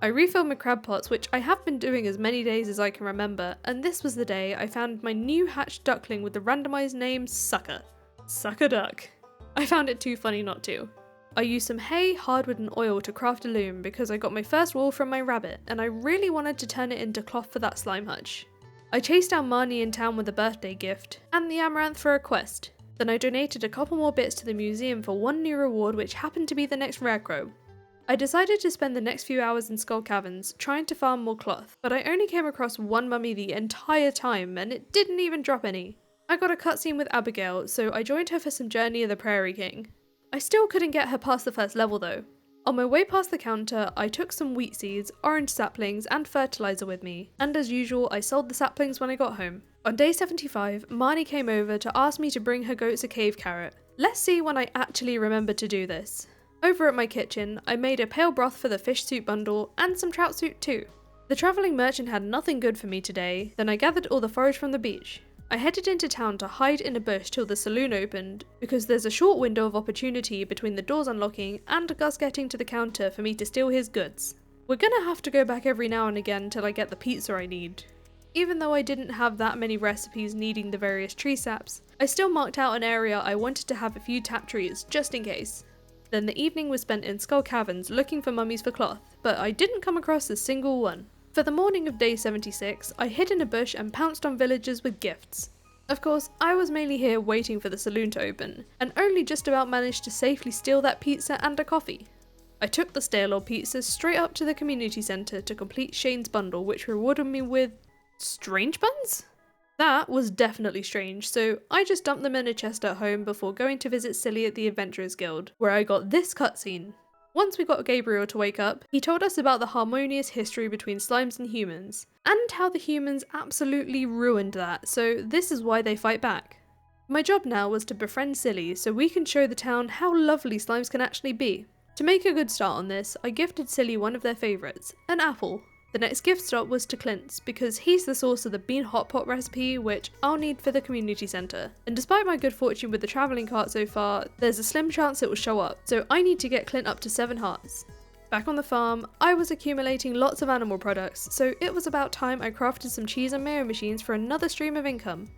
I refilled my crab pots, which I have been doing as many days as I can remember, and this was the day I found my new hatched duckling with the randomised name Sucker. Sucker Duck. I found it too funny not to. I used some hay, hardwood and oil to craft a loom because I got my first wool from my rabbit and I really wanted to turn it into cloth for that slime hutch. I chased down Marnie in town with a birthday gift and the amaranth for a quest. Then I donated a couple more bits to the museum for one new reward, which happened to be the next rare crow. I decided to spend the next few hours in Skull Caverns trying to farm more cloth, but I only came across one mummy the entire time and it didn't even drop any. I got a cutscene with Abigail, so I joined her for some Journey of the Prairie King. I still couldn't get her past the first level though. On my way past the counter, I took some wheat seeds, orange saplings, and fertilizer with me, and as usual, I sold the saplings when I got home. On day 75, Marnie came over to ask me to bring her goats a cave carrot. Let's see when I actually remembered to do this. Over at my kitchen, I made a pale broth for the fish soup bundle, and some trout soup too. The travelling merchant had nothing good for me today, then I gathered all the forage from the beach. I headed into town to hide in a bush till the saloon opened, because there's a short window of opportunity between the doors unlocking and Gus getting to the counter for me to steal his goods. We're gonna have to go back every now and again till I get the pizza I need. Even though I didn't have that many recipes needing the various tree saps, I still marked out an area I wanted to have a few tap trees, just in case. Then the evening was spent in Skull Caverns looking for mummies for cloth, but I didn't come across a single one. For the morning of day 76, I hid in a bush and pounced on villagers with gifts. Of course, I was mainly here waiting for the saloon to open, and only just about managed to safely steal that pizza and a coffee. I took the stale old pizza straight up to the community centre to complete Shane's bundle, which rewarded me with strange buns? That was definitely strange, so I just dumped them in a chest at home before going to visit Silly at the Adventurers Guild, where I got this cutscene. Once we got Gabriel to wake up, he told us about the harmonious history between slimes and humans, and how the humans absolutely ruined that, so this is why they fight back. My job now was to befriend Silly so we can show the town how lovely slimes can actually be. To make a good start on this, I gifted Silly one of their favourites, an apple. The next gift stop was to Clint's, because he's the source of the bean hot pot recipe, which I'll need for the community centre. And despite my good fortune with the travelling cart so far, there's a slim chance it will show up, so I need to get Clint up to 7 hearts. Back on the farm, I was accumulating lots of animal products, so it was about time I crafted some cheese and mayo machines for another stream of income.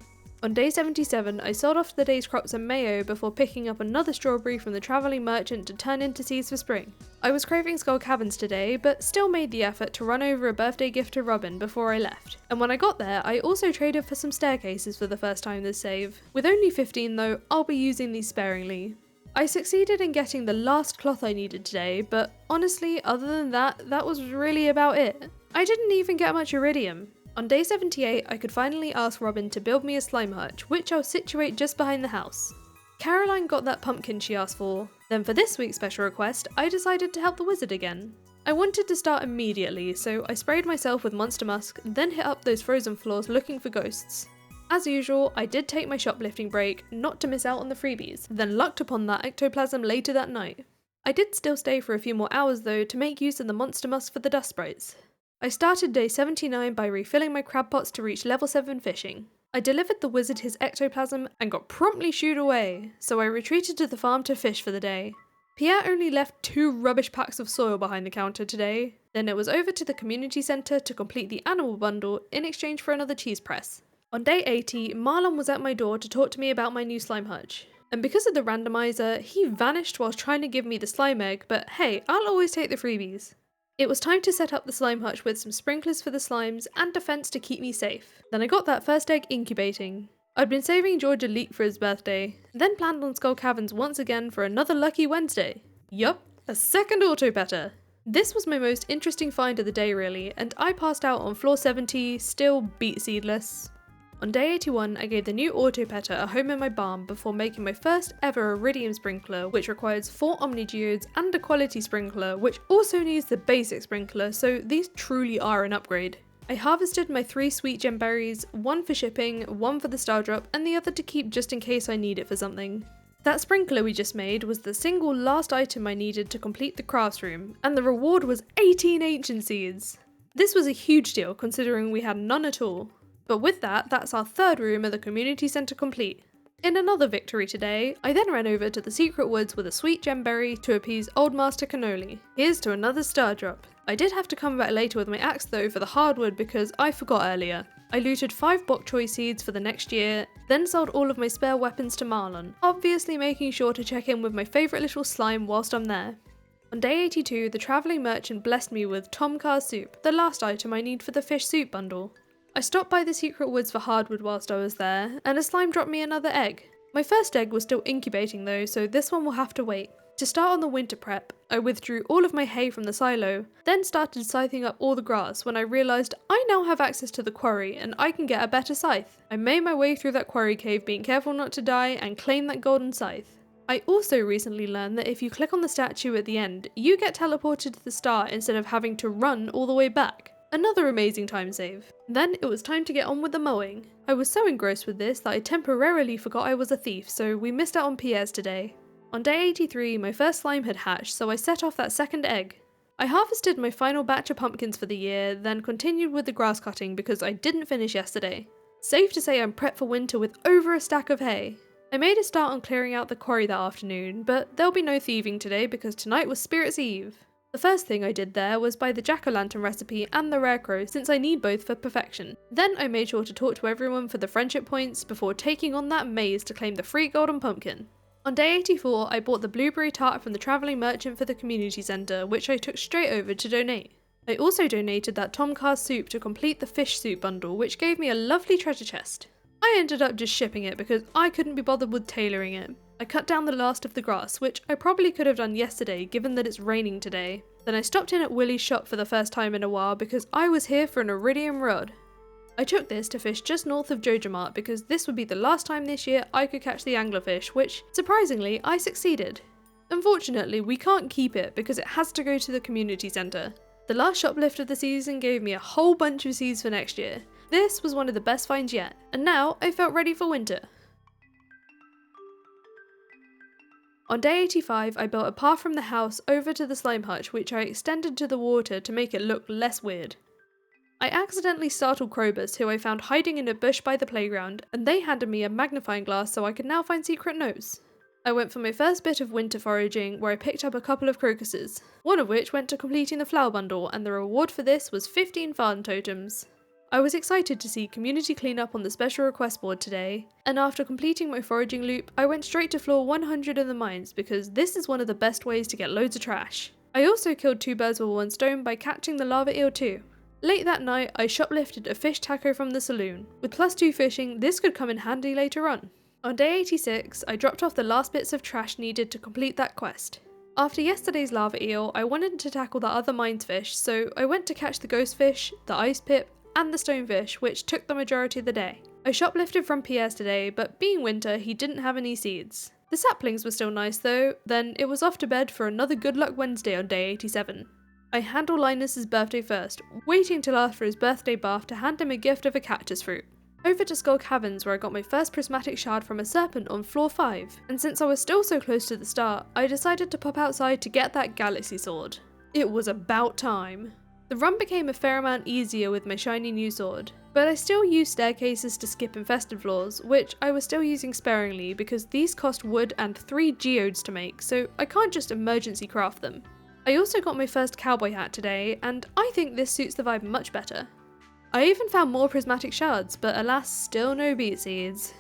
On day 77, I sold off the day's crops and mayo before picking up another strawberry from the travelling merchant to turn into seeds for spring. I was craving Skull Caverns today, but still made the effort to run over a birthday gift to Robin before I left. And when I got there, I also traded for some staircases for the first time this save. With only 15 though, I'll be using these sparingly. I succeeded in getting the last cloth I needed today, but honestly, other than that was really about it. I didn't even get much iridium. On day 78, I could finally ask Robin to build me a slime hutch, which I'll situate just behind the house. Caroline got that pumpkin she asked for. Then for this week's special request, I decided to help the wizard again. I wanted to start immediately, so I sprayed myself with Monster Musk, then hit up those frozen floors looking for ghosts. As usual, I did take my shoplifting break, not to miss out on the freebies, then lucked upon that ectoplasm later that night. I did still stay for a few more hours though to make use of the Monster Musk for the dust sprites. I started day 79 by refilling my crab pots to reach level 7 fishing. I delivered the wizard his ectoplasm and got promptly shooed away, so I retreated to the farm to fish for the day. Pierre only left 2 rubbish packs of soil behind the counter today. Then it was over to the community centre to complete the animal bundle in exchange for another cheese press. On day 80, Marlon was at my door to talk to me about my new slime hutch. And because of the randomizer, he vanished whilst trying to give me the slime egg, but hey, I'll always take the freebies. It was time to set up the slime hutch with some sprinklers for the slimes and a fence to keep me safe. Then I got that first egg incubating. I'd been saving George a leek for his birthday, then planned on Skull Caverns once again for another lucky Wednesday. Yup, a second auto petter. This was my most interesting find of the day really, and I passed out on floor 70, still beet seedless. On day 81, I gave the new auto petter a home in my barn before making my first ever iridium sprinkler, which requires 4 omnigeodes and a quality sprinkler, which also needs the basic sprinkler, so these truly are an upgrade. I harvested my 3 sweet gem berries, 1 for shipping, 1 for the star drop, and the other to keep just in case I need it for something. That sprinkler we just made was the single last item I needed to complete the crafts room, and the reward was 18 ancient seeds. This was a huge deal considering we had none at all. But with that, that's our 3rd room of the community centre complete. In another victory today, I then ran over to the secret woods with a sweet gemberry to appease Old Master Cannoli. Here's to another star drop. I did have to come back later with my axe though for the hardwood because I forgot earlier. I looted 5 bok choy seeds for the next year, then sold all of my spare weapons to Marlon, obviously making sure to check in with my favourite little slime whilst I'm there. On day 82, the travelling merchant blessed me with Tom Carr soup, the last item I need for the fish soup bundle. I stopped by the secret woods for hardwood whilst I was there, and a slime dropped me another egg. My first egg was still incubating though, so this one will have to wait. To start on the winter prep, I withdrew all of my hay from the silo, then started scything up all the grass when I realised I now have access to the quarry and I can get a better scythe. I made my way through that quarry cave being careful not to die and claim that golden scythe. I also recently learned that if you click on the statue at the end, you get teleported to the start instead of having to run all the way back. Another amazing time save. Then it was time to get on with the mowing. I was so engrossed with this that I temporarily forgot I was a thief, so we missed out on Pierre's today. On day 83, my first slime had hatched, so I set off that second egg. I harvested my final batch of pumpkins for the year, then continued with the grass cutting because I didn't finish yesterday. Safe to say I'm prepped for winter with over a stack of hay. I made a start on clearing out the quarry that afternoon, but there'll be no thieving today because tonight was Spirit's Eve. The first thing I did there was buy the jack-o'-lantern recipe and the rarecrow since I need both for perfection. Then I made sure to talk to everyone for the friendship points before taking on that maze to claim the free golden pumpkin. On day 84, I bought the blueberry tart from the travelling merchant for the community centre, which I took straight over to donate. I also donated that Tom Carr soup to complete the fish soup bundle, which gave me a lovely treasure chest. I ended up just shipping it because I couldn't be bothered with tailoring it. I cut down the last of the grass, which I probably could have done yesterday given that it's raining today. Then I stopped in at Willie's shop for the first time in a while because I was here for an iridium rod. I took this to fish just north of Jojamart because this would be the last time this year I could catch the anglerfish, which, surprisingly, I succeeded. Unfortunately, we can't keep it because it has to go to the community centre. The last shoplift of the season gave me a whole bunch of seeds for next year. This was one of the best finds yet, and now I felt ready for winter. On day 85, I built a path from the house over to the slime hutch, which I extended to the water to make it look less weird. I accidentally startled Krobus, who I found hiding in a bush by the playground, and they handed me a magnifying glass so I could now find secret notes. I went for my first bit of winter foraging, where I picked up a couple of crocuses, one of which went to completing the flower bundle, and the reward for this was 15 farm totems. I was excited to see community cleanup on the special request board today, and after completing my foraging loop, I went straight to floor 100 in the mines because this is one of the best ways to get loads of trash. I also killed 2 birds with 1 stone by catching the lava eel too. Late that night, I shoplifted a fish taco from the saloon. With +2 fishing, this could come in handy later on. On day 86, I dropped off the last bits of trash needed to complete that quest. After yesterday's lava eel, I wanted to tackle the other mines fish, so I went to catch the ghost fish, the ice pip, and the stonefish, which took the majority of the day. I shoplifted from Pierre's today, but being winter, he didn't have any seeds. The saplings were still nice though, then it was off to bed for another good luck Wednesday on day 87. I handled Linus's birthday first, waiting till after his birthday bath to hand him a gift of a cactus fruit. Over to Skull Caverns where I got my first prismatic shard from a serpent on floor 5, and since I was still so close to the start, I decided to pop outside to get that galaxy sword. It was about time. The run became a fair amount easier with my shiny new sword, but I still used staircases to skip infested floors, which I was still using sparingly because these cost wood and 3 geodes to make, so I can't just emergency craft them. I also got my first cowboy hat today, and I think this suits the vibe much better. I even found more prismatic shards, but alas, still no beet seeds.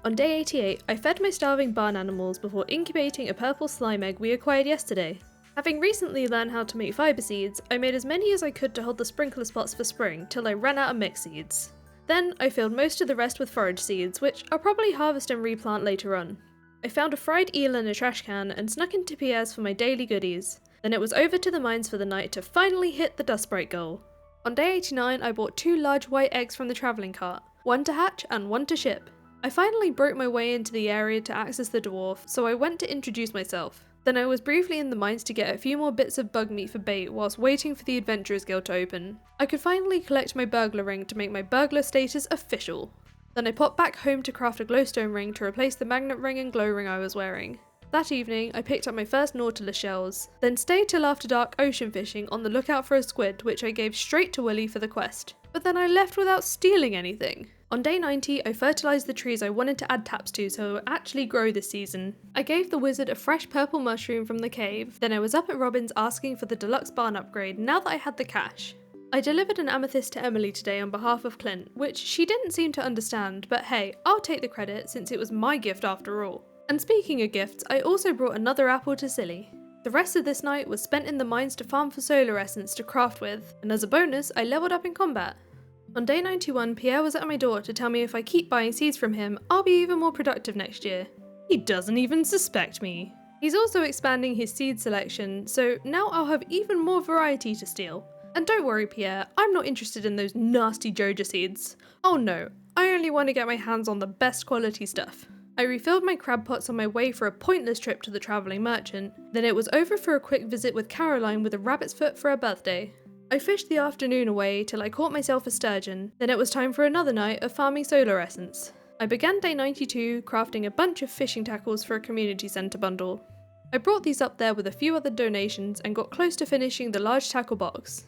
On day 88, I fed my starving barn animals before incubating a purple slime egg we acquired yesterday. Having recently learned how to make fibre seeds, I made as many as I could to hold the sprinkler spots for spring till I ran out of mix seeds. Then I filled most of the rest with forage seeds, which I'll probably harvest and replant later on. I found a fried eel in a trash can and snuck into Pierre's for my daily goodies. Then it was over to the mines for the night to finally hit the dust sprite goal. On day 89, I bought 2 large white eggs from the travelling cart, 1 to hatch and 1 to ship. I finally broke my way into the area to access the dwarf, so I went to introduce myself. Then I was briefly in the mines to get a few more bits of bug meat for bait whilst waiting for the Adventurers Guild to open. I could finally collect my burglar ring to make my burglar status official. Then I popped back home to craft a glowstone ring to replace the magnet ring and glow ring I was wearing. That evening, I picked up my first Nautilus shells, then stayed till after dark ocean fishing on the lookout for a squid, which I gave straight to Willie for the quest. But then I left without stealing anything. On day 90, I fertilised the trees I wanted to add taps to so it would actually grow this season. I gave the wizard a fresh purple mushroom from the cave, then I was up at Robin's asking for the deluxe barn upgrade now that I had the cash. I delivered an amethyst to Emily today on behalf of Clint, which she didn't seem to understand, but hey, I'll take the credit since it was my gift after all. And speaking of gifts, I also brought another apple to Silly. The rest of this night was spent in the mines to farm for solar essence to craft with, and as a bonus, I leveled up in combat. On day 91, Pierre was at my door to tell me if I keep buying seeds from him, I'll be even more productive next year. He doesn't even suspect me. He's also expanding his seed selection, so now I'll have even more variety to steal. And don't worry, Pierre, I'm not interested in those nasty Joja seeds. Oh no, I only want to get my hands on the best quality stuff. I refilled my crab pots on my way for a pointless trip to the travelling merchant, then it was over for a quick visit with Caroline with a rabbit's foot for her birthday. I fished the afternoon away till I caught myself a sturgeon, then it was time for another night of farming solar essence. I began day 92 crafting a bunch of fishing tackles for a community centre bundle. I brought these up there with a few other donations and got close to finishing the large tackle box.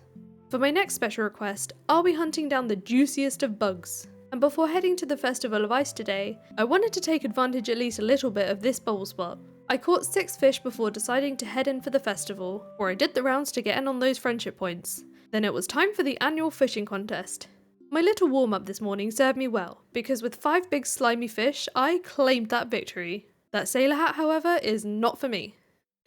For my next special request, I'll be hunting down the juiciest of bugs. And before heading to the Festival of Ice today, I wanted to take advantage at least a little bit of this bubble spot. I caught 6 fish before deciding to head in for the festival, where I did the rounds to get in on those friendship points. Then it was time for the annual fishing contest. My little warm-up this morning served me well, because with 5 big slimy fish, I claimed that victory. That sailor hat, however, is not for me.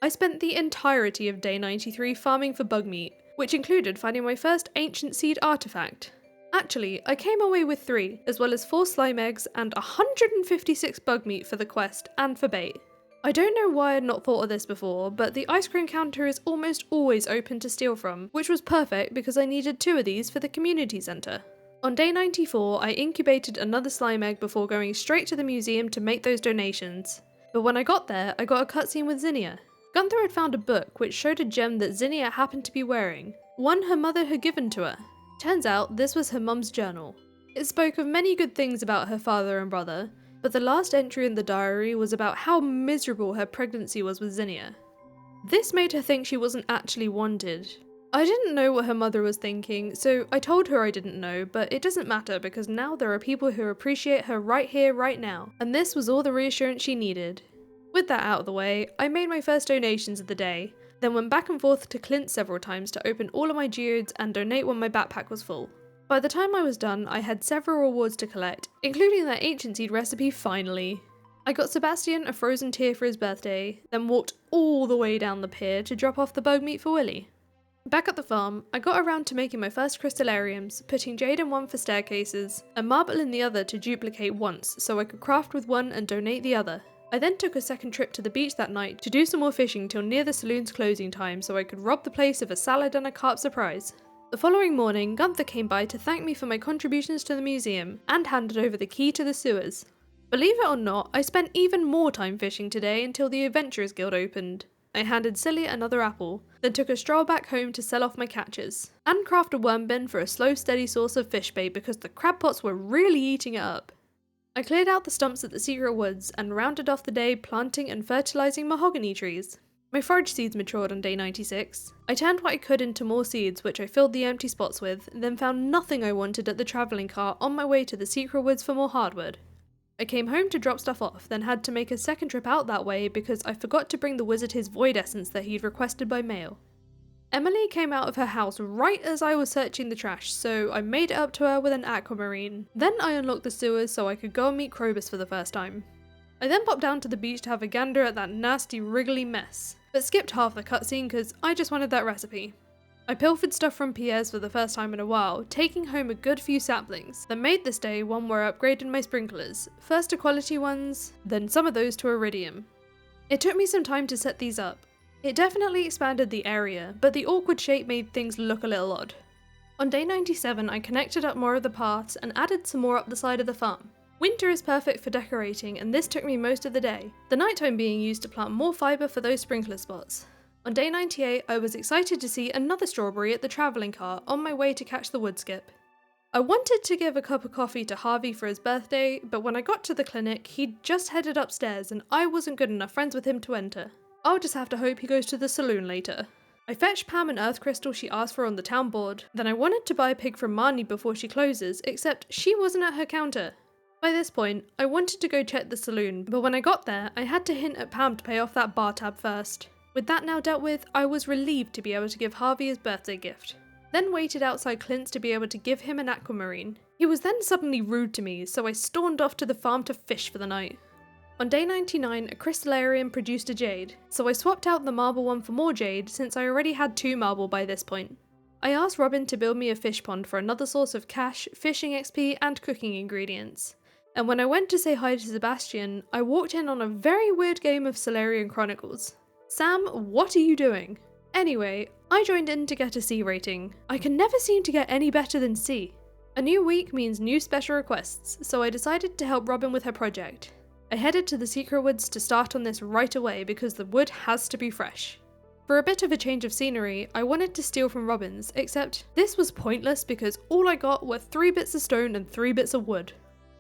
I spent the entirety of day 93 farming for bug meat, which included finding my first ancient seed artifact. Actually, I came away with 3, as well as 4 slime eggs and 156 bug meat for the quest and for bait. I don't know why I'd not thought of this before, but the ice cream counter is almost always open to steal from, which was perfect because I needed 2 of these for the community centre. On day 94, I incubated another slime egg before going straight to the museum to make those donations. But when I got there, I got a cutscene with Zinnia. Gunther had found a book which showed a gem that Zinnia happened to be wearing, one her mother had given to her. Turns out this was her mum's journal. It spoke of many good things about her father and brother, but the last entry in the diary was about how miserable her pregnancy was with Zinnia. This made her think she wasn't actually wanted. I didn't know what her mother was thinking, so I told her I didn't know, but it doesn't matter because now there are people who appreciate her right here, right now, and this was all the reassurance she needed. With that out of the way, I made my first donations of the day, then went back and forth to Clint several times to open all of my geodes and donate when my backpack was full. By the time I was done, I had several rewards to collect, including that ancient seed recipe finally. I got Sebastian a frozen tear for his birthday, then walked all the way down the pier to drop off the bug meat for Willy. Back at the farm, I got around to making my first crystallariums, putting jade in one for staircases, and marble in the other to duplicate once so I could craft with one and donate the other. I then took a second trip to the beach that night to do some more fishing till near the saloon's closing time so I could rob the place of a salad and a carp surprise. The following morning, Gunther came by to thank me for my contributions to the museum and handed over the key to the sewers. Believe it or not, I spent even more time fishing today until the Adventurers Guild opened. I handed Celia another apple, then took a stroll back home to sell off my catches, and craft a worm bin for a slow steady source of fish bait because the crab pots were really eating it up. I cleared out the stumps at the secret woods and rounded off the day planting and fertilising mahogany trees. My forage seeds matured on day 96. I turned what I could into more seeds which I filled the empty spots with, then found nothing I wanted at the travelling cart on my way to the secret woods for more hardwood. I came home to drop stuff off, then had to make a second trip out that way because I forgot to bring the wizard his void essence that he'd requested by mail. Emily came out of her house right as I was searching the trash, so I made it up to her with an aquamarine. Then I unlocked the sewers so I could go and meet Krobus for the first time. I then popped down to the beach to have a gander at that nasty wriggly mess, but skipped half the cutscene because I just wanted that recipe. I pilfered stuff from Pierre's for the first time in a while, taking home a good few saplings, that made this day one where I upgraded my sprinklers, first to quality ones, then some of those to iridium. It took me some time to set these up. It definitely expanded the area, but the awkward shape made things look a little odd. On day 97 I connected up more of the paths and added some more up the side of the farm. Winter is perfect for decorating and this took me most of the day, the nighttime being used to plant more fibre for those sprinkler spots. On day 98 I was excited to see another strawberry at the travelling cart on my way to catch the wood skip. I wanted to give a cup of coffee to Harvey for his birthday, but when I got to the clinic he'd just headed upstairs and I wasn't good enough friends with him to enter. I'll just have to hope he goes to the saloon later. I fetched Pam an earth crystal she asked for on the town board, then I wanted to buy a pig from Marnie before she closes, except she wasn't at her counter. By this point, I wanted to go check the saloon, but when I got there, I had to hint at Pam to pay off that bar tab first. With that now dealt with, I was relieved to be able to give Harvey his birthday gift. Then waited outside Clint's to be able to give him an aquamarine. He was then suddenly rude to me, so I stormed off to the farm to fish for the night. On day 99, a crystallarium produced a jade, so I swapped out the marble one for more jade since I already had 2 marble by this point. I asked Robin to build me a fish pond for another source of cash, fishing XP, and cooking ingredients. And when I went to say hi to Sebastian, I walked in on a very weird game of Solarian Chronicles. Sam, what are you doing? Anyway, I joined in to get a C rating. I can never seem to get any better than C. A new week means new special requests, so I decided to help Robin with her project. I headed to the Secret Woods to start on this right away because the wood has to be fresh. For a bit of a change of scenery, I wanted to steal from Robin's, except this was pointless because all I got were 3 bits of stone and 3 bits of wood.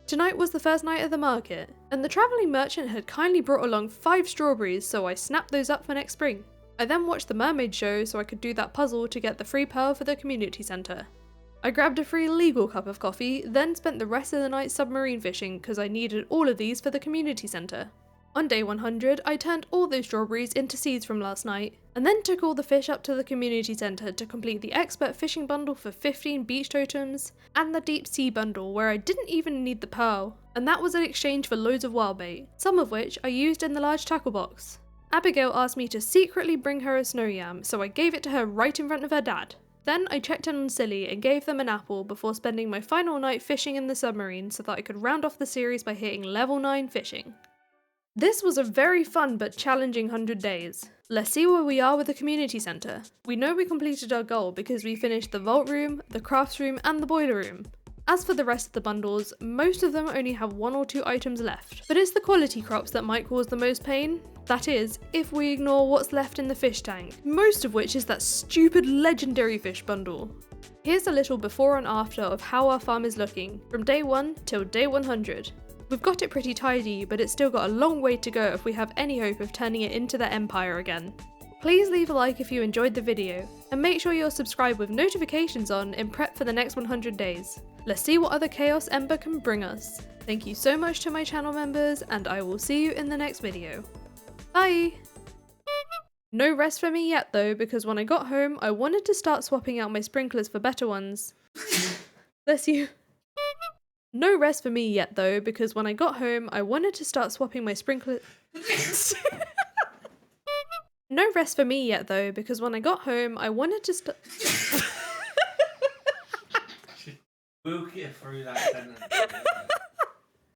Tonight was the first night of the market, and the travelling merchant had kindly brought along 5 strawberries, so I snapped those up for next spring. I then watched the mermaid show so I could do that puzzle to get the free pearl for the community centre. I grabbed a free legal cup of coffee, then spent the rest of the night submarine fishing because I needed all of these for the community centre. On day 100, I turned all those strawberries into seeds from last night, and then took all the fish up to the community centre to complete the expert fishing bundle for 15 beach totems, and the deep sea bundle where I didn't even need the pearl, and that was in exchange for loads of wild bait, some of which I used in the large tackle box. Abigail asked me to secretly bring her a snow yam, so I gave it to her right in front of her dad. Then I checked in on Silly and gave them an apple before spending my final night fishing in the submarine so that I could round off the series by hitting level 9 fishing. This was a very fun but challenging 100 days. Let's see where we are with the community centre. We know we completed our goal because we finished the vault room, the crafts room and the boiler room. As for the rest of the bundles, most of them only have 1 or 2 items left, but it's the quality crops that might cause the most pain. That is, if we ignore what's left in the fish tank, most of which is that stupid legendary fish bundle. Here's a little before and after of how our farm is looking, from day 1 till day 100. We've got it pretty tidy, but it's still got a long way to go if we have any hope of turning it into the Empire again. Please leave a like if you enjoyed the video, and make sure you're subscribed with notifications on in prep for the next 100 days. Let's see what other chaos Ember can bring us. Thank you so much to my channel members, and I will see you in the next video. Bye! No rest for me yet though, because when I got home I wanted to start swapping out my sprinklers for better ones. Bless you. No rest for me yet though, because when I got home I wanted to start swapping my sprinklers. No rest for me yet though, because when I got home I wanted to start. We'll get through that sentence.